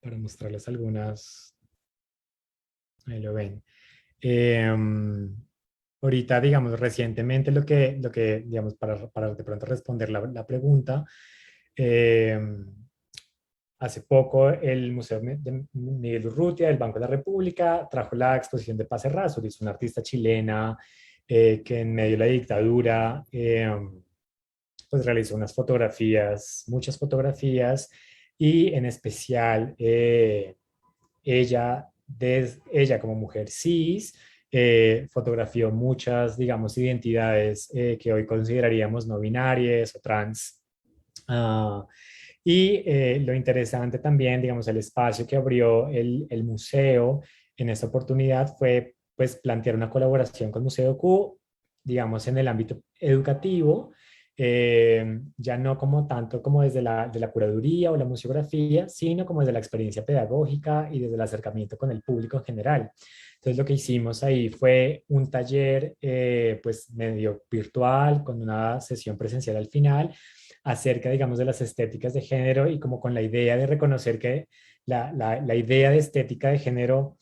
para mostrarles algunas, ahí lo ven. Ahorita, digamos, recientemente digamos, para de pronto responder la pregunta, hace poco el Museo de Miguel Urrutia, del Banco de la República, trajo la exposición de Paz Errázuriz, una artista chilena que en medio de la dictadura pues realizó unas fotografías, muchas fotografías, y en especial ella como mujer cis, fotografió muchas, digamos, identidades que hoy consideraríamos no binarias o trans. Y lo interesante también, digamos, el espacio que abrió el museo en esta oportunidad fue pues plantear una colaboración con Museo Q, digamos, en el ámbito educativo, ya no como tanto como desde de la curaduría o la museografía, sino como desde la experiencia pedagógica y desde el acercamiento con el público en general. Entonces lo que hicimos ahí fue un taller pues medio virtual con una sesión presencial al final acerca, digamos, de las estéticas de género y como con la idea de reconocer que la idea de estética de género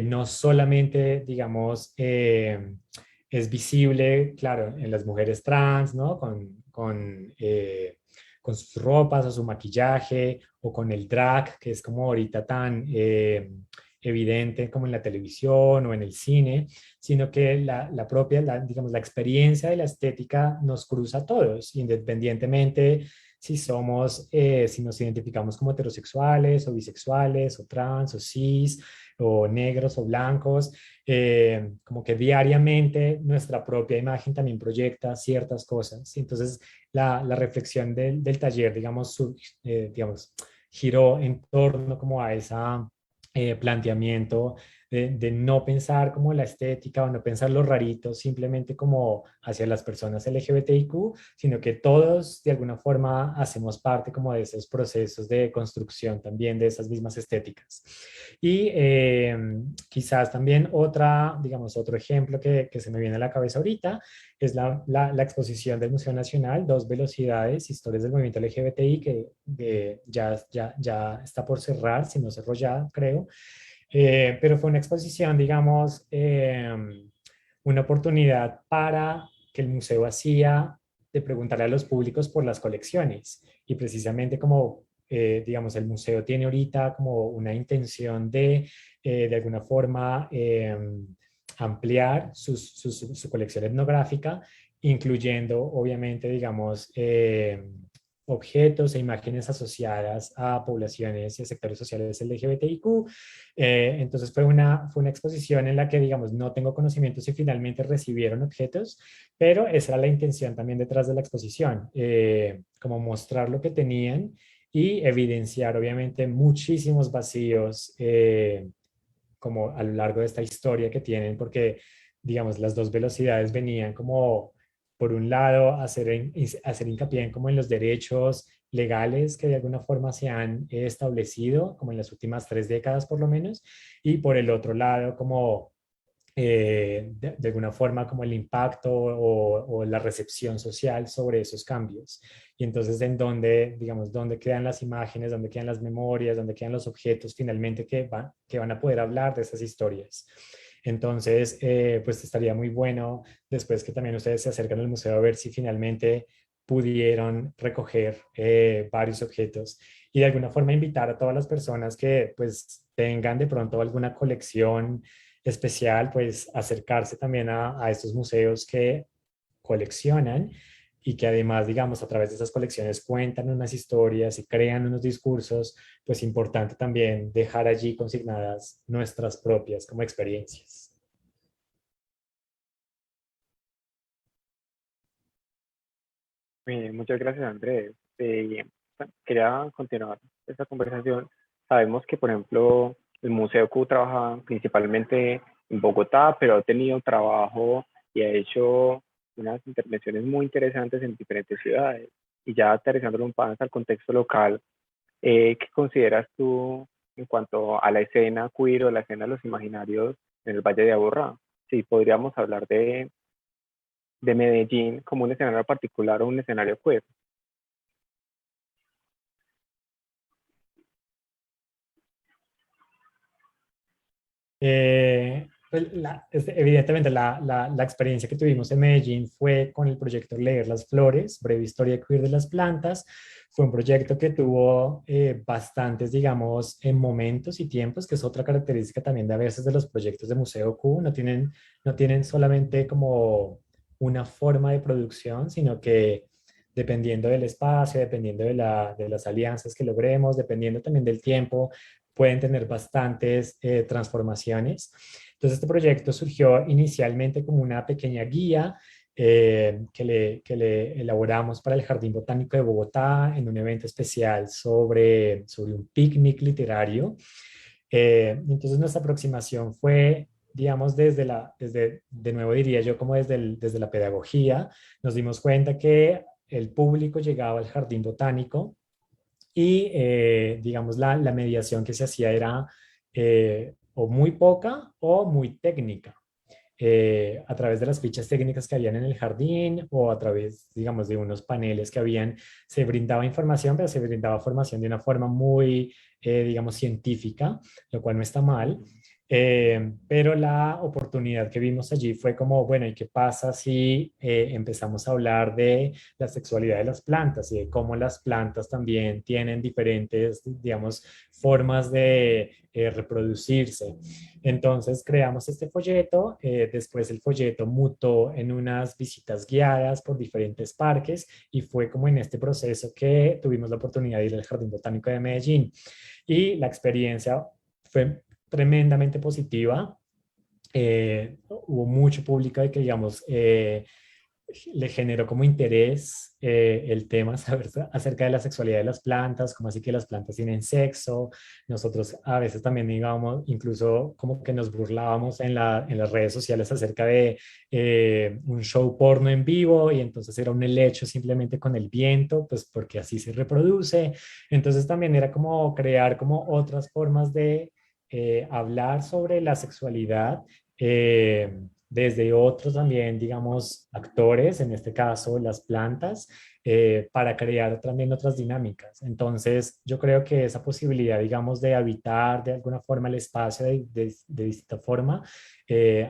no solamente, digamos, es visible, claro, en las mujeres trans, ¿no? Con sus ropas o su maquillaje o con el drag, que es como ahorita tan evidente como en la televisión o en el cine, sino que la propia, digamos, la experiencia de la estética nos cruza a todos, independientemente si nos identificamos como heterosexuales o bisexuales o trans o cis o negros o blancos, como que diariamente nuestra propia imagen también proyecta ciertas cosas. Entonces, la reflexión del taller, digamos, giró en torno como a esa planteamiento de no pensar como la estética o no pensar lo rarito simplemente como hacia las personas LGBTIQ, sino que todos de alguna forma hacemos parte como de esos procesos de construcción también de esas mismas estéticas. Y quizás también digamos, otro ejemplo que se me viene a la cabeza ahorita es la exposición del Museo Nacional, Dos Velocidades, Historias del Movimiento LGBTI, que ya está por cerrar, si no cerró ya, creo. Pero fue una exposición, digamos, una oportunidad para que el museo hacía de preguntarle a los públicos por las colecciones. Y precisamente como, digamos, el museo tiene ahorita como una intención de alguna forma, ampliar su colección etnográfica, incluyendo, obviamente, digamos, objetos e imágenes asociadas a poblaciones y a sectores sociales LGBTIQ. Entonces fue una exposición en la que, digamos, no tengo conocimiento si finalmente recibieron objetos, pero esa era la intención también detrás de la exposición, como mostrar lo que tenían y evidenciar, obviamente, muchísimos vacíos como a lo largo de esta historia que tienen, porque, digamos, las dos velocidades venían como, por un lado, hacer hincapié en como en los derechos legales que de alguna forma se han establecido, como en las últimas 3 décadas por lo menos, y por el otro lado, como de alguna forma como el impacto o la recepción social sobre esos cambios. Y entonces en dónde, digamos, dónde quedan las imágenes, dónde quedan las memorias, dónde quedan los objetos finalmente que van a poder hablar de esas historias. Entonces, pues estaría muy bueno después que también ustedes se acercan al museo a ver si finalmente pudieron recoger varios objetos y de alguna forma invitar a todas las personas que pues tengan de pronto alguna colección especial, pues acercarse también a estos museos que coleccionan y que además, digamos, a través de esas colecciones cuentan unas historias y crean unos discursos, pues importante también dejar allí consignadas nuestras propias como experiencias. Muchas gracias, Andrés. Quería continuar esta conversación. Sabemos que, por ejemplo, el Museo Q trabaja principalmente en Bogotá, pero ha tenido trabajo y ha hecho unas intervenciones muy interesantes en diferentes ciudades. Y ya aterrizándolo un poco al contexto local, ¿qué consideras tú en cuanto a la escena queer o la escena de los imaginarios en el Valle de Aburrá? Sí, podríamos hablar de Medellín como un escenario particular o un escenario queer. Pues evidentemente la experiencia que tuvimos en Medellín fue con el proyecto Leer las Flores, breve historia queer de las plantas. Fue un proyecto que tuvo bastantes, digamos, en momentos y tiempos, que es otra característica también de a veces de los proyectos de Museo Q. No tienen solamente como una forma de producción, sino que dependiendo del espacio, dependiendo de las alianzas que logremos, dependiendo también del tiempo, pueden tener bastantes transformaciones. Entonces, este proyecto surgió inicialmente como una pequeña guía que le elaboramos para el Jardín Botánico de Bogotá en un evento especial sobre un picnic literario. Entonces, nuestra aproximación fue digamos, de nuevo diría yo, como desde la pedagogía, nos dimos cuenta que el público llegaba al jardín botánico y, digamos, la mediación que se hacía era o muy poca o muy técnica, a través de las fichas técnicas que habían en el jardín o a través, digamos, de unos paneles que habían, se brindaba información, pero se brindaba formación de una forma muy, digamos, científica, lo cual no está mal. Pero la oportunidad que vimos allí fue como, bueno, ¿y qué pasa si empezamos a hablar de la sexualidad de las plantas y de cómo las plantas también tienen diferentes, digamos, formas de reproducirse? Entonces creamos este folleto, después el folleto mutó en unas visitas guiadas por diferentes parques y fue como en este proceso que tuvimos la oportunidad de ir al Jardín Botánico de Medellín y la experiencia fue tremendamente positiva. Hubo mucho público de que, digamos, le generó como interés el tema, saber acerca de la sexualidad de las plantas, como así que las plantas tienen sexo. Nosotros a veces también íbamos, incluso como que nos burlábamos en las redes sociales acerca de un show porno en vivo y entonces era un helecho simplemente con el viento, pues porque así se reproduce. Entonces también era como crear como otras formas de hablar sobre la sexualidad. Desde otros también, digamos, actores, en este caso las plantas, para crear también otras dinámicas. Entonces, yo creo que esa posibilidad, digamos, de habitar de alguna forma el espacio de distinta forma,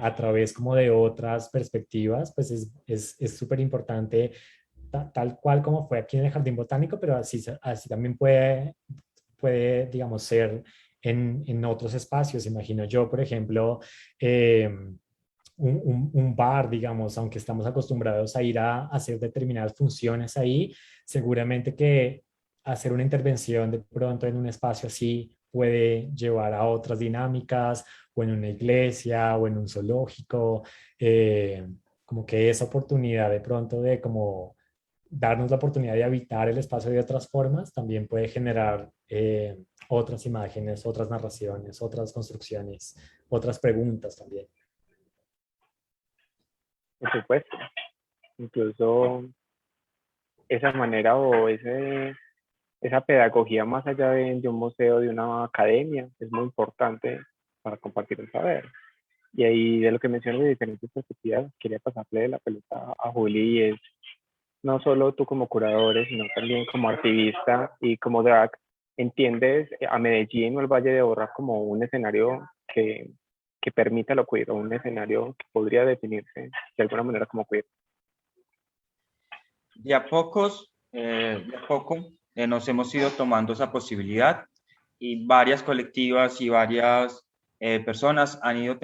a través como de otras perspectivas, pues es súper importante, tal cual como fue aquí en el Jardín Botánico, pero así también puede, digamos, ser en otros espacios. Imagino yo, por ejemplo, un bar, digamos, aunque estamos acostumbrados a ir a hacer determinadas funciones ahí, seguramente que hacer una intervención de pronto en un espacio así puede llevar a otras dinámicas, o en una iglesia, o en un zoológico, como que esa oportunidad de pronto de como darnos la oportunidad de habitar el espacio de otras formas también puede generar otras imágenes, otras narraciones, otras construcciones, otras preguntas también. Por supuesto. Incluso esa manera o esa pedagogía más allá de un museo, de una academia, es muy importante para compartir el saber. Y ahí de lo que mencionas de diferentes perspectivas, quería pasarle la pelota a Juli y es no solo tú como curador, sino también como activista y como drag, ¿entiendes a Medellín o el Valle de Borra como un escenario que permita lo queer o un escenario que podría definirse de alguna manera como queer? De a poco nos hemos ido tomando esa posibilidad y varias colectivas y varias personas han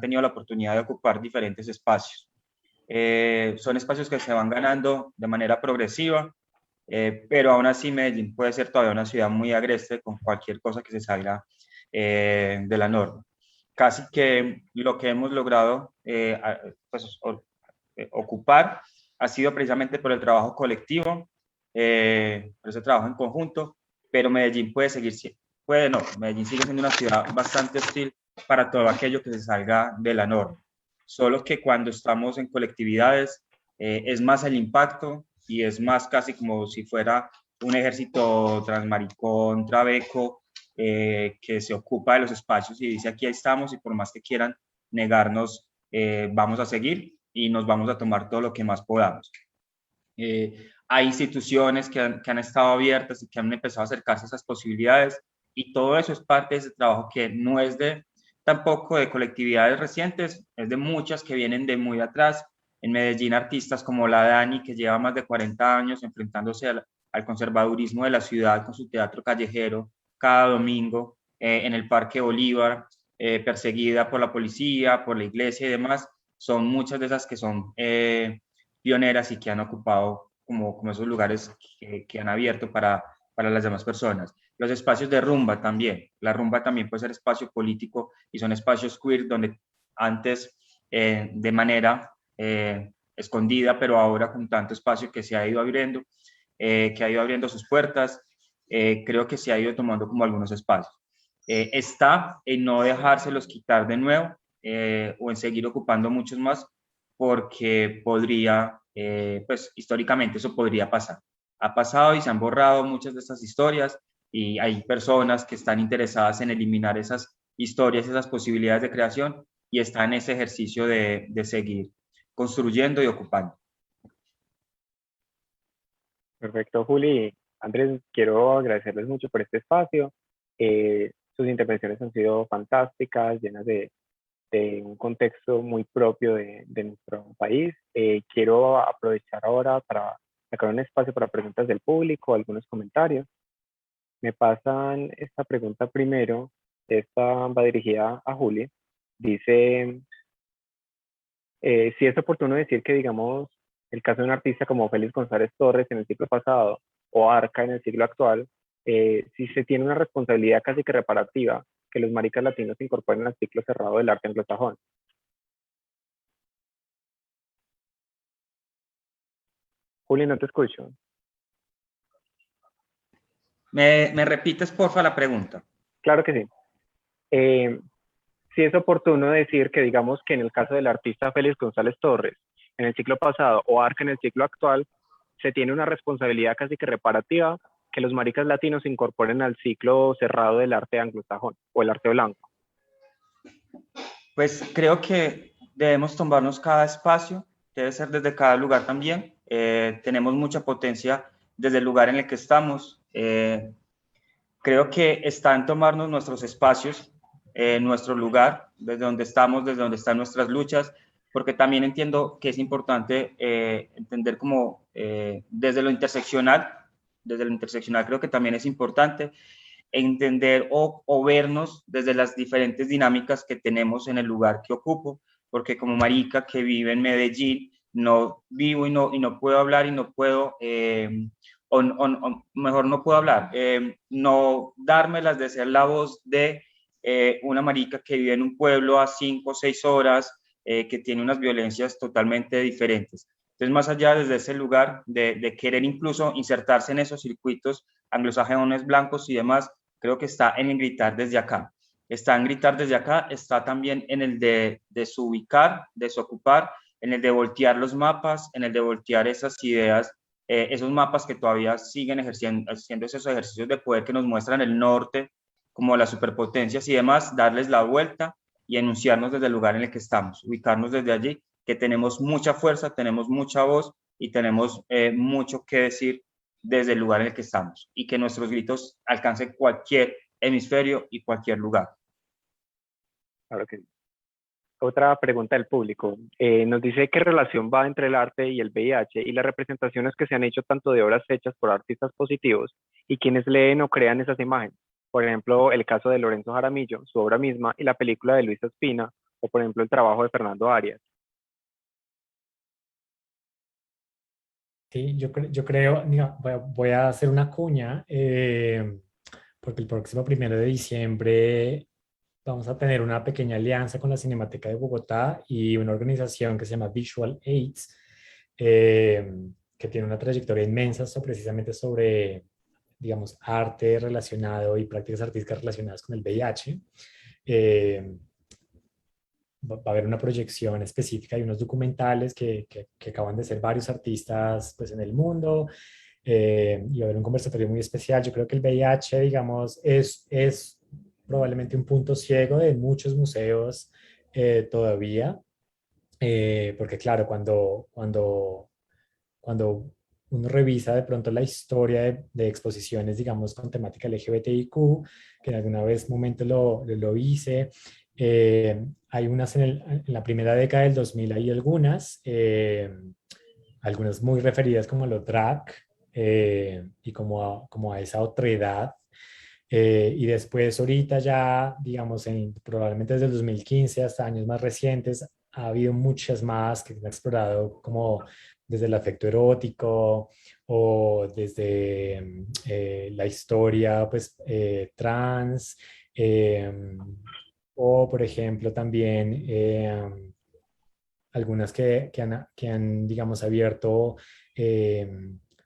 tenido la oportunidad de ocupar diferentes espacios. Son espacios que se van ganando de manera progresiva, pero aún así Medellín puede ser todavía una ciudad muy agreste con cualquier cosa que se salga de la norma. Casi que lo que hemos logrado ocupar ha sido precisamente por el trabajo colectivo, por ese trabajo en conjunto, pero Medellín Medellín sigue siendo una ciudad bastante hostil para todo aquello que se salga de la norma. Solo que cuando estamos en colectividades es más el impacto y es más casi como si fuera un ejército transmaricón, trabeco, que se ocupa de los espacios y dice aquí estamos y por más que quieran negarnos, vamos a seguir y nos vamos a tomar todo lo que más podamos. Hay instituciones que han estado abiertas y que han empezado a acercarse a esas posibilidades y todo eso es parte de ese trabajo que no es tampoco de colectividades recientes, es de muchas que vienen de muy atrás. En Medellín, artistas como la Dani, que lleva más de 40 años enfrentándose al conservadurismo de la ciudad con su teatro callejero cada domingo en el Parque Bolívar, perseguida por la policía, por la iglesia y demás. Son muchas de esas que son pioneras y que han ocupado como esos lugares que han abierto para las demás personas. Los espacios de rumba también. La rumba también puede ser espacio político y son espacios queer donde antes de manera escondida, pero ahora con tanto espacio que se ha ido abriendo, que ha ido abriendo sus puertas, creo que se ha ido tomando como algunos espacios. Está en no dejárselos quitar de nuevo, o en seguir ocupando muchos más, porque podría, pues históricamente eso podría pasar. Ha pasado y se han borrado muchas de estas historias y hay personas que están interesadas en eliminar esas historias, esas posibilidades de creación y están en ese ejercicio de seguir construyendo y ocupando. Perfecto, Juli. Andrés, quiero agradecerles mucho por este espacio. Sus intervenciones han sido fantásticas, llenas de un contexto muy propio de nuestro país. Quiero aprovechar ahora para sacar un espacio para preguntas del público, algunos comentarios. Me pasan esta pregunta primero. Esta va dirigida a Juli. Dice, si es oportuno decir que, digamos, el caso de un artista como Félix González Torres en el siglo pasado o Arca en el siglo actual, si se tiene una responsabilidad casi que reparativa que los maricas latinos se incorporen al ciclo cerrado del arte anglosajón. Juli, no te escucho. ¿Me repites, porfa, la pregunta? Claro que sí. Sí es oportuno decir que, digamos, que en el caso del artista Félix González Torres, en el siglo pasado, o Arca en el siglo actual, se tiene una responsabilidad casi que reparativa que los maricas latinos se incorporen al ciclo cerrado del arte anglosajón o el arte blanco. Pues creo que debemos tomarnos cada espacio, debe ser desde cada lugar también. Tenemos mucha potencia desde el lugar en el que estamos. Creo que está en tomarnos nuestros espacios, nuestro lugar, desde donde estamos, desde donde están nuestras luchas, porque también entiendo que es importante entender como desde lo interseccional creo que también es importante entender o vernos desde las diferentes dinámicas que tenemos en el lugar que ocupo, porque como marica que vive en Medellín, no vivo y no puedo hablar y no puedo, o mejor no puedo hablar, no dármelas de ser la voz de una marica que vive en un pueblo a 5 o 6 horas, que tiene unas violencias totalmente diferentes. Entonces, más allá desde ese lugar de querer incluso insertarse en esos circuitos anglosajones blancos y demás, creo que está en el gritar desde acá. Está en gritar desde acá, está también en el de desubicar, desocupar, en el de voltear los mapas, en el de voltear esas ideas, esos mapas que todavía siguen haciendo esos ejercicios de poder que nos muestran el norte, como las superpotencias y demás, darles la vuelta y enunciarnos desde el lugar en el que estamos, ubicarnos desde allí, que tenemos mucha fuerza, tenemos mucha voz y tenemos mucho que decir desde el lugar en el que estamos y que nuestros gritos alcancen cualquier hemisferio y cualquier lugar. Claro que sí. Otra pregunta del público. Nos dice qué relación va entre el arte y el VIH y las representaciones que se han hecho tanto de obras hechas por artistas positivos y quienes leen o crean esas imágenes. Por ejemplo, el caso de Lorenzo Jaramillo, su obra misma, y la película de Luisa Espina, o por ejemplo el trabajo de Fernando Arias. Sí, yo creo, mira, voy a hacer una cuña, porque el próximo 1 de diciembre vamos a tener una pequeña alianza con la Cinemateca de Bogotá y una organización que se llama Visual AIDS, eh, que tiene una trayectoria inmensa precisamente sobre, digamos, arte relacionado y prácticas artísticas relacionadas con el VIH. Eh, Va a haber una proyección específica y unos documentales que acaban de ser varios artistas pues, en el mundo, y va a haber un conversatorio muy especial. Yo creo que el VIH, digamos, es probablemente un punto ciego de muchos museos todavía, porque claro, cuando uno revisa de pronto la historia de exposiciones, digamos, con temática LGBTIQ, que en alguna vez momento lo hice, hay unas en la primera década del 2000, hay algunas muy referidas como a lo drag, y como a esa otredad. Y después ahorita ya, digamos, probablemente desde el 2015 hasta años más recientes, ha habido muchas más que han explorado como desde el afecto erótico o desde la historia pues, trans, o por ejemplo también algunas que han, digamos, abierto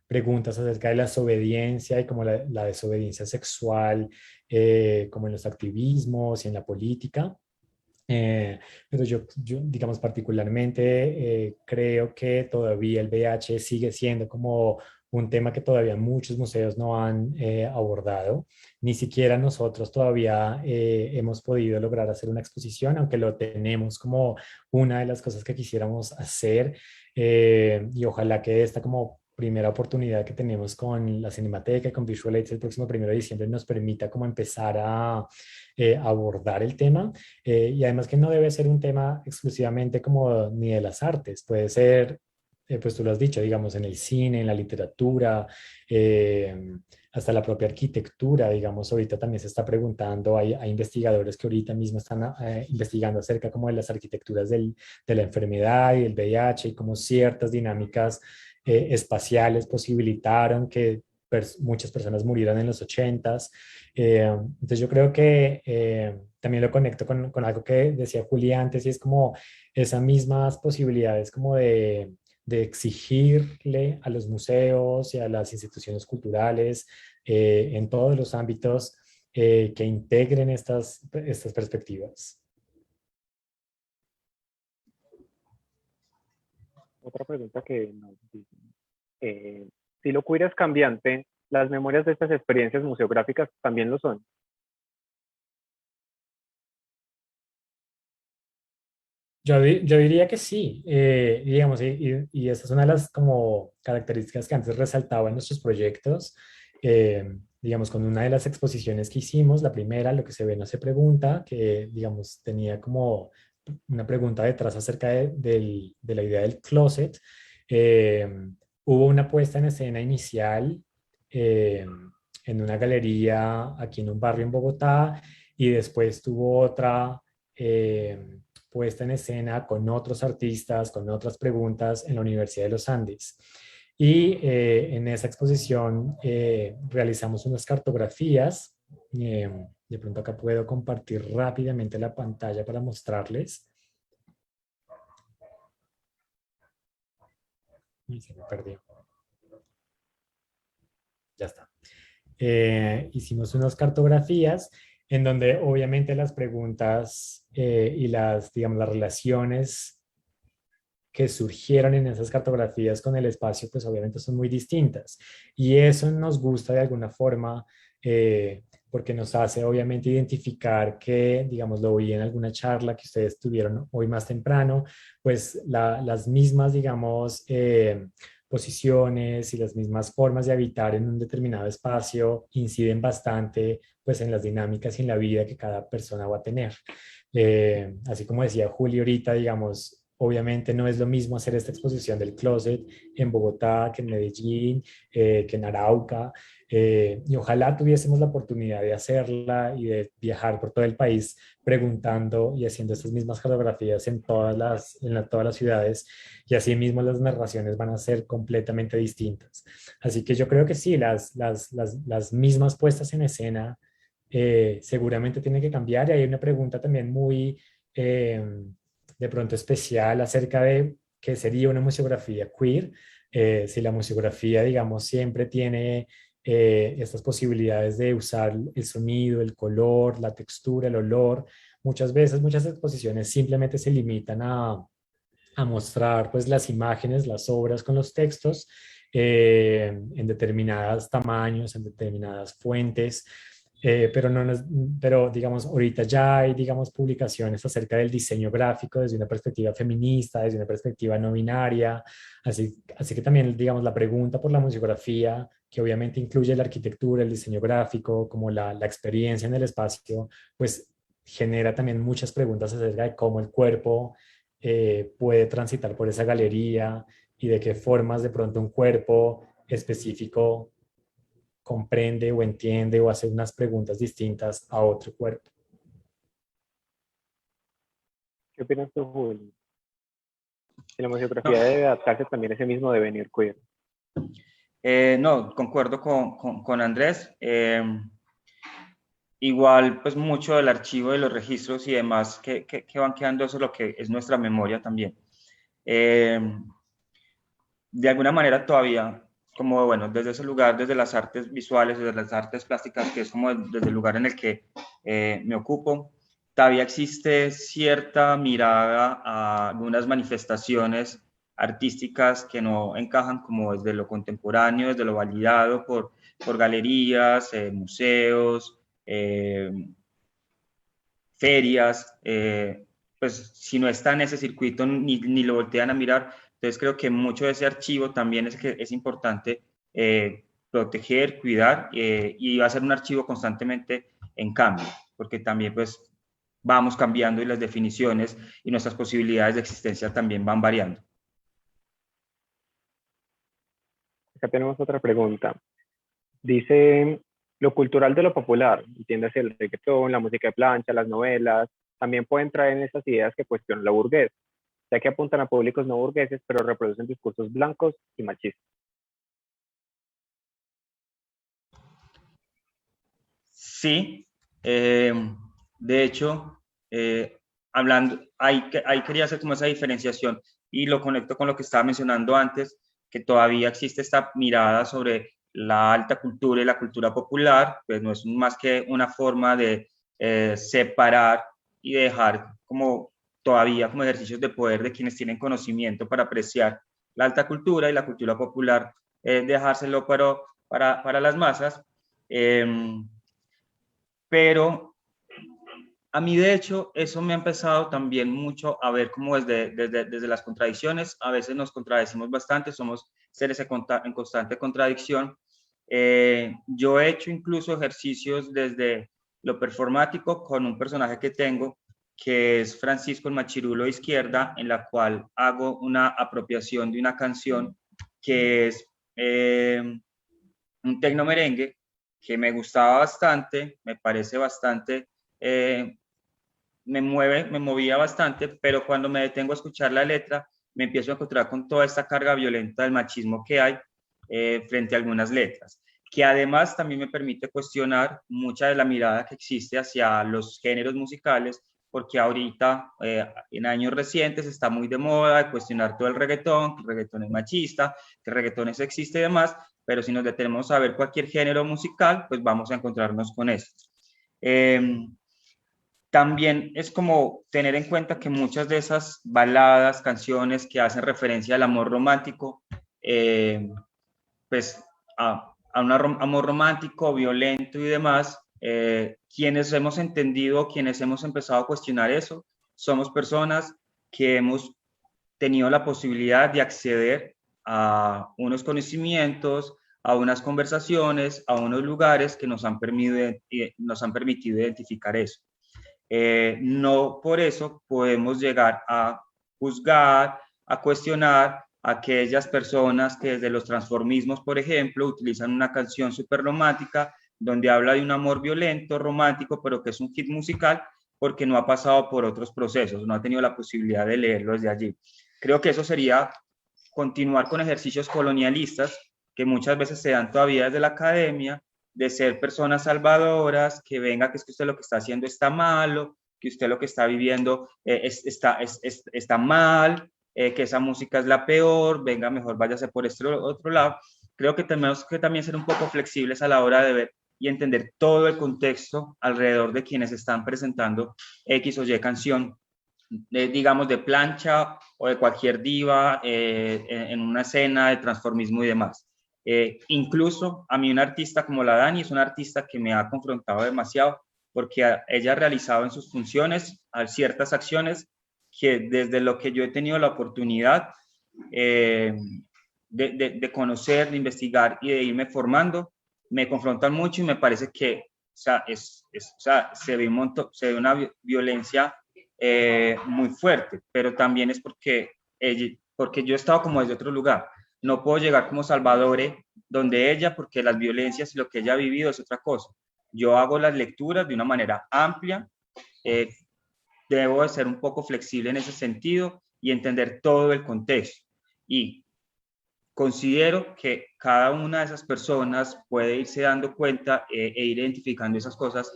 preguntas acerca de la desobediencia y como la desobediencia sexual, como en los activismos y en la política. Pero digamos, particularmente creo que todavía el VIH sigue siendo como un tema que todavía muchos museos no han abordado. Ni siquiera nosotros todavía hemos podido lograr hacer una exposición, aunque lo tenemos como una de las cosas que quisiéramos hacer. Y ojalá que esta como primera oportunidad que tenemos con la Cinemateca y con Visual Aids el próximo 1 de diciembre nos permita como empezar a abordar el tema. Y además que no debe ser un tema exclusivamente como ni de las artes, puede ser, pues tú lo has dicho, digamos, en el cine, en la literatura, hasta la propia arquitectura, digamos, ahorita también se está preguntando, hay investigadores que ahorita mismo están investigando acerca como de las arquitecturas de la enfermedad y del VIH y como ciertas dinámicas espaciales posibilitaron que muchas personas murieran en los 80s. Entonces yo creo que también lo conecto con algo que decía Juli antes y es como esas mismas posibilidades como de exigirle a los museos y a las instituciones culturales en todos los ámbitos que integren estas perspectivas. Otra pregunta que nos dicen, si lo queer es cambiante, ¿las memorias de estas experiencias museográficas también lo son? Yo diría que sí, digamos, y esa es una de las como características que antes resaltaba en nuestros proyectos. Digamos, con una de las exposiciones que hicimos, la primera, Lo que se ve no se pregunta, que digamos tenía como una pregunta detrás acerca de la idea del closet. eh, Hubo una puesta en escena inicial eh, en una galería aquí en un barrio en Bogotá y después tuvo otra puesta en escena con otros artistas, con otras preguntas en la Universidad de los Andes. Y en esa exposición realizamos unas cartografías. De pronto acá puedo compartir rápidamente la pantalla para mostrarles. Y se me perdió. Ya está. Hicimos unas cartografías en donde obviamente las preguntas y digamos, las relaciones que surgieron en esas cartografías con el espacio, pues obviamente son muy distintas. Y eso nos gusta de alguna forma porque nos hace obviamente identificar que, digamos, lo oí en alguna charla que ustedes tuvieron hoy más temprano, pues las mismas, digamos, posiciones y las mismas formas de habitar en un determinado espacio inciden bastante pues en las dinámicas y en la vida que cada persona va a tener. Así como decía Julio ahorita, digamos, obviamente no es lo mismo hacer esta exposición del closet en Bogotá, que en Medellín, que en Arauca, y ojalá tuviésemos la oportunidad de hacerla y de viajar por todo el país preguntando y haciendo estas mismas cartografías en todas las ciudades, y así mismo las narraciones van a ser completamente distintas. Así que yo creo que sí, las mismas puestas en escena seguramente tienen que cambiar, y hay una pregunta también muy de pronto especial acerca de qué sería una museografía queer. Si la museografía, digamos, siempre tiene estas posibilidades de usar el sonido, el color, la textura, el olor. Muchas veces, muchas exposiciones simplemente se limitan a mostrar pues las imágenes, las obras con los textos en determinados tamaños, en determinadas fuentes. Pero, no nos, pero digamos, ahorita ya hay, digamos, publicaciones acerca del diseño gráfico desde una perspectiva feminista, desde una perspectiva no binaria, así que también, digamos, la pregunta por la museografía, que obviamente incluye la arquitectura, el diseño gráfico, como la experiencia en el espacio, pues genera también muchas preguntas acerca de cómo el cuerpo puede transitar por esa galería y de qué formas de pronto un cuerpo específico comprende o entiende o hace unas preguntas distintas a otro cuerpo. ¿Qué opinas tú, Julio? Si la museografía No, debe adaptarse también a ese mismo devenir queer. no, concuerdo con Andrés. Igual, pues mucho del archivo de los registros y demás que van quedando, eso es lo que es nuestra memoria también. De alguna manera todavía, como bueno, desde ese lugar, desde las artes visuales, desde las artes plásticas, que es como desde el lugar en el que me ocupo, todavía existe cierta mirada a algunas manifestaciones artísticas que no encajan como desde lo contemporáneo, desde lo validado por galerías, museos, ferias, pues si no está en ese circuito ni lo voltean a mirar. Entonces creo que mucho de ese archivo también es importante proteger, cuidar, y va a ser un archivo constantemente en cambio, porque también pues vamos cambiando y las definiciones y nuestras posibilidades de existencia también van variando. Acá tenemos otra pregunta. Dice, lo cultural de lo popular, entiéndase el reggaetón, la música de plancha, las novelas, también pueden traer en esas ideas que cuestionan la burgués, ya que apuntan a públicos no burgueses, pero reproducen discursos blancos y machistas. Sí, de hecho, hablando, ahí quería hacer como esa diferenciación y lo conecto con lo que estaba mencionando antes, que todavía existe esta mirada sobre la alta cultura y la cultura popular, pues no es más que una forma de separar y dejar como todavía como ejercicios de poder de quienes tienen conocimiento para apreciar la alta cultura y la cultura popular, dejárselo para las masas. Pero a mí, de hecho, eso me ha empezado también mucho a ver como desde las contradicciones. A veces nos contradecimos bastante, somos seres en constante contradicción. Yo he hecho incluso ejercicios desde lo performático con un personaje que tengo, que es Francisco el Machirulo de Izquierda, en la cual hago una apropiación de una canción que es un tecno merengue que me gustaba bastante, me parece bastante, me movía bastante, pero cuando me detengo a escuchar la letra, me empiezo a encontrar con toda esta carga violenta del machismo que hay frente a algunas letras, que además también me permite cuestionar mucha de la mirada que existe hacia los géneros musicales, porque ahorita, en años recientes, está muy de moda cuestionar todo el reggaetón, que el reggaetón es machista, que el reggaetón es sexista y demás, pero si nos detenemos a ver cualquier género musical, pues vamos a encontrarnos con esto. También es como tener en cuenta que muchas de esas baladas, canciones que hacen referencia al amor romántico, pues a un amor romántico, violento y demás, quienes hemos entendido, quienes hemos empezado a cuestionar eso, somos personas que hemos tenido la posibilidad de acceder a unos conocimientos, a unas conversaciones, a unos lugares que nos han permitido identificar eso. No por eso podemos llegar a juzgar, a cuestionar a aquellas personas que desde los transformismos, por ejemplo, utilizan una canción súper romántica donde habla de un amor violento, romántico, pero que es un hit musical porque no ha pasado por otros procesos, no ha tenido la posibilidad de leerlo desde allí. Creo que eso sería continuar con ejercicios colonialistas que muchas veces se dan todavía desde la academia, de ser personas salvadoras, que venga, que es que usted lo que está haciendo está malo, que usted lo que está viviendo está mal, que esa música es la peor, venga, mejor váyase por este otro lado. Creo que tenemos que también ser un poco flexibles a la hora de ver y entender todo el contexto alrededor de quienes están presentando X o Y canción, digamos, de plancha o de cualquier diva en una escena de transformismo y demás. Incluso a mí una artista como la Dani es una artista que me ha confrontado demasiado porque ella ha realizado en sus funciones ciertas acciones que desde lo que yo he tenido la oportunidad de conocer, de investigar y de irme formando, me confrontan mucho y me parece que se ve una violencia muy fuerte, pero también es porque yo he estado como desde otro lugar. No puedo llegar como Salvadore donde ella, porque las violencias y lo que ella ha vivido es otra cosa. Yo hago las lecturas de una manera amplia, debo de ser un poco flexible en ese sentido y entender todo el contexto. Y considero que cada una de esas personas puede irse dando cuenta e ir identificando esas cosas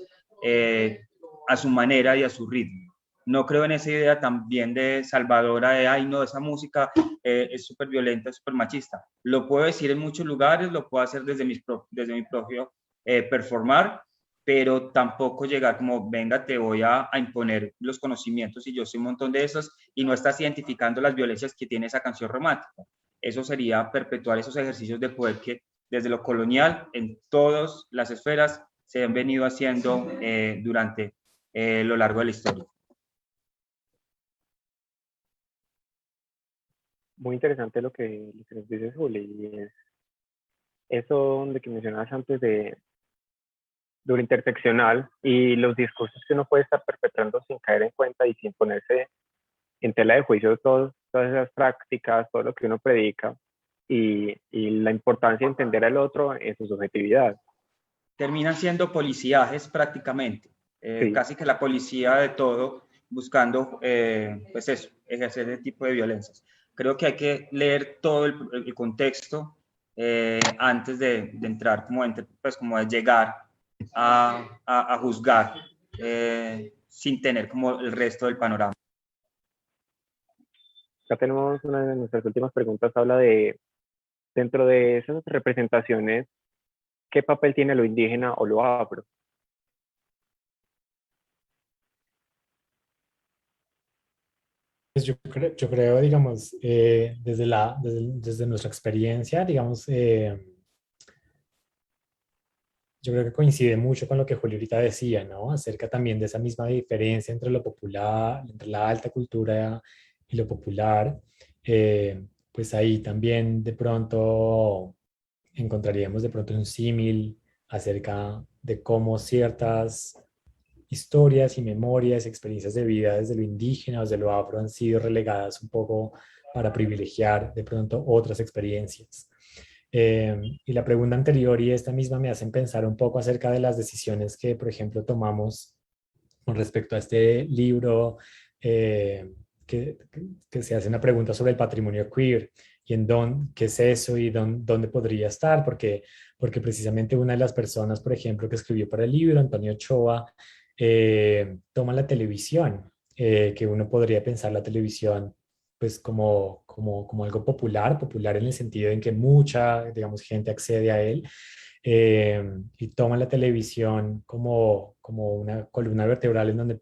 a su manera y a su ritmo. No creo en esa idea también de salvadora de, ay no, esa música es súper violenta, súper machista. Lo puedo decir en muchos lugares, lo puedo hacer desde mi propio performar, pero tampoco llegar como, venga, te voy a imponer los conocimientos y yo sé un montón de esos, y no estás identificando las violencias que tiene esa canción romántica. Eso sería perpetuar esos ejercicios de poder que desde lo colonial, en todas las esferas, se han venido haciendo durante lo largo de la historia. Muy interesante lo que nos dices, Juli, y es eso de que mencionabas antes de lo interseccional y los discursos que uno puede estar perpetrando sin caer en cuenta y sin ponerse en tela de juicio todas esas prácticas, todo lo que uno predica y la importancia de entender al otro en su subjetividad. Terminan siendo policiajes prácticamente, Sí. casi que la policía de todo, buscando, pues eso, ejercer ese tipo de violencias. Creo que hay que leer todo el contexto antes de entrar, pues como de llegar a juzgar sin tener como el resto del panorama. Acá tenemos una de nuestras últimas preguntas, habla de, dentro de esas representaciones, ¿qué papel tiene lo indígena o lo afro? Pues yo creo, digamos, desde nuestra experiencia, digamos, yo creo que coincide mucho con lo que Julio ahorita decía, ¿no? Acerca también de esa misma diferencia entre lo popular, entre la alta cultura y lo popular. Pues ahí también de pronto encontraríamos de pronto un símil acerca de cómo ciertas historias y memorias, experiencias de vida desde lo indígena o desde lo afro han sido relegadas un poco para privilegiar de pronto otras experiencias. Y la pregunta anterior y esta misma me hacen pensar un poco acerca de las decisiones que, por ejemplo, tomamos con respecto a este libro que se hace una pregunta sobre el patrimonio queer y en qué es eso y dónde podría estar, porque precisamente una de las personas, por ejemplo, que escribió para el libro, Antonio Ochoa, toma la televisión, que uno podría pensar la televisión pues como algo popular en el sentido en que mucha, digamos, gente accede a él, y toma la televisión como una columna vertebral en donde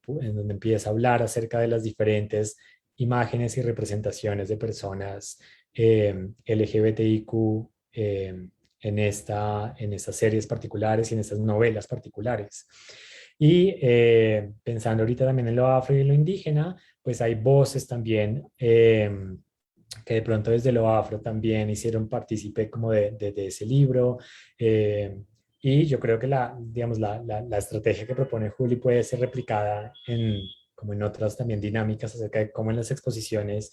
empieza a hablar acerca de las diferentes imágenes y representaciones de personas LGBTIQ en estas series particulares y en estas novelas particulares. Y pensando ahorita también en lo afro y en lo indígena, pues hay voces también que de pronto desde lo afro también hicieron partícipe como de ese libro. Y yo creo que digamos, la estrategia que propone Juli puede ser replicada como en otras también dinámicas acerca de cómo en las exposiciones,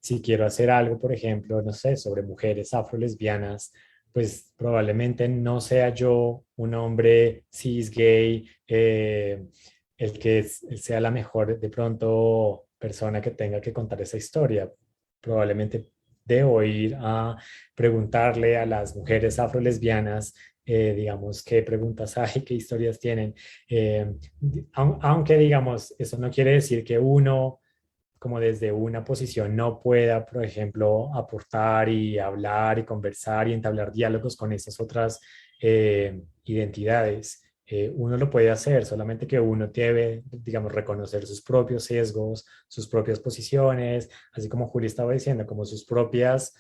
si quiero hacer algo, por ejemplo, no sé, sobre mujeres afro-lesbianas, pues probablemente no sea yo un hombre cis gay, el que sea la mejor de pronto persona que tenga que contar esa historia. Probablemente debo ir a preguntarle a las mujeres afro-lesbianas, digamos, qué preguntas hay, qué historias tienen. Aunque, digamos, eso no quiere decir que uno como desde una posición no pueda, por ejemplo, aportar y hablar y conversar y entablar diálogos con esas otras identidades. Uno lo puede hacer, solamente que uno debe, digamos, reconocer sus propios sesgos, sus propias posiciones, así como Juli estaba diciendo, como sus propias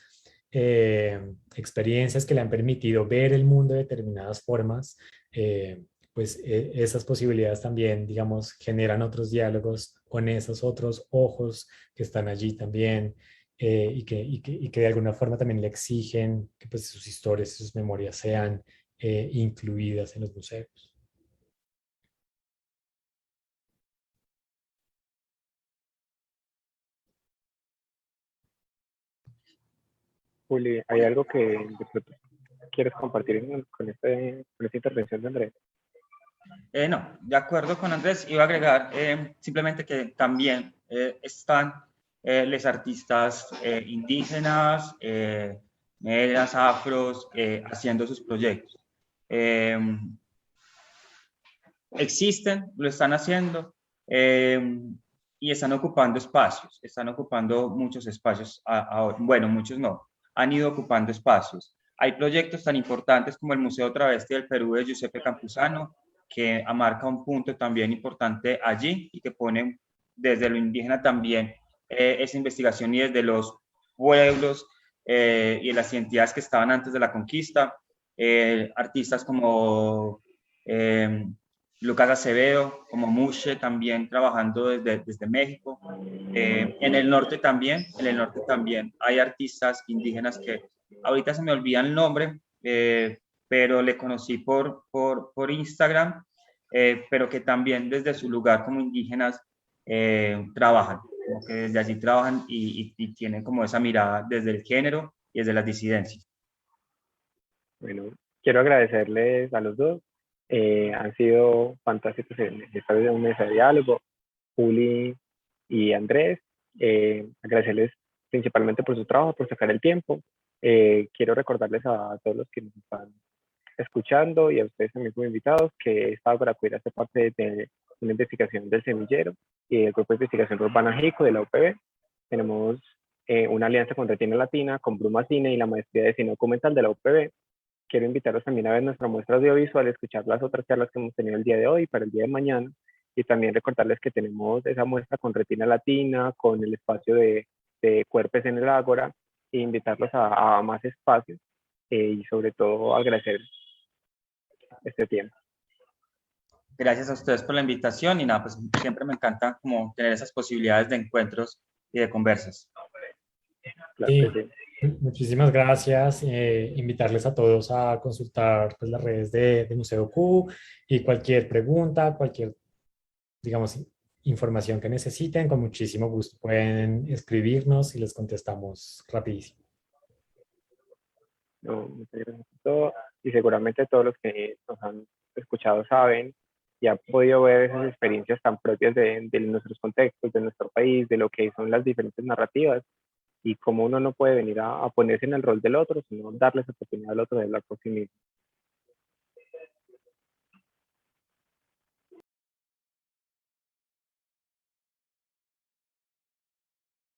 experiencias que le han permitido ver el mundo de determinadas formas. Pues esas posibilidades también, digamos, generan otros diálogos con esos otros ojos que están allí también y que de alguna forma también le exigen que pues, sus historias y sus memorias sean incluidas en los museos. Juli, ¿hay algo que de pronto quieres compartir con esta intervención de Andrés? No, de acuerdo con Andrés, iba a agregar simplemente que también están los artistas indígenas, negras, afros, haciendo sus proyectos. Existen, lo están haciendo y están ocupando espacios, están ocupando muchos espacios ahora. Bueno, muchos no, han ido ocupando espacios. Hay proyectos tan importantes como el Museo Travesti del Perú de Giuseppe Campuzano, que amarca un punto también importante allí y que pone desde lo indígena también esa investigación y desde los pueblos y de las identidades que estaban antes de la conquista, artistas como Lucas Acevedo, como Mushe, también trabajando desde México. En el norte también hay artistas indígenas que ahorita se me olvida el nombre, pero le conocí por Instagram, pero que también desde su lugar como indígenas trabajan, como que desde allí trabajan y tienen como esa mirada desde el género y desde las disidencias. Bueno, quiero agradecerles a los dos. Han sido fantásticos en estar en una mesa de diálogo, Juli y Andrés. Agradecerles principalmente por su trabajo, por sacar el tiempo. Quiero recordarles a todos los que nos están escuchando y a ustedes también como invitados que esta Agroqueer hace parte de una investigación del Semillero y del Grupo de Investigación Urbana JICO de la UPB. Tenemos una alianza con Retina Latina, con Bruma Cine y la Maestría de Cine Documental de la UPB. Quiero invitarlos también a ver nuestra muestra audiovisual, escuchar las otras charlas que hemos tenido el día de hoy y para el día de mañana. Y también recordarles que tenemos esa muestra con Retina Latina, con el espacio de Cuerpes en el Ágora, e invitarlos a más espacios y sobre todo agradecer este tiempo. Gracias a ustedes por la invitación y nada, pues siempre me encanta como tener esas posibilidades de encuentros y de conversas. Claro Sí, que sí. muchísimas gracias. Invitarles a todos a consultar pues, las redes de Museo Q y cualquier pregunta, cualquier, digamos, información que necesiten, con muchísimo gusto pueden escribirnos y les contestamos rapidísimo. No, muchas gracias por todo. Y seguramente todos los que nos han escuchado saben y han podido ver esas experiencias tan propias de nuestros contextos, de nuestro país, de lo que son las diferentes narrativas y cómo uno no puede venir a ponerse en el rol del otro, sino darles oportunidad al otro de hablar por sí mismo.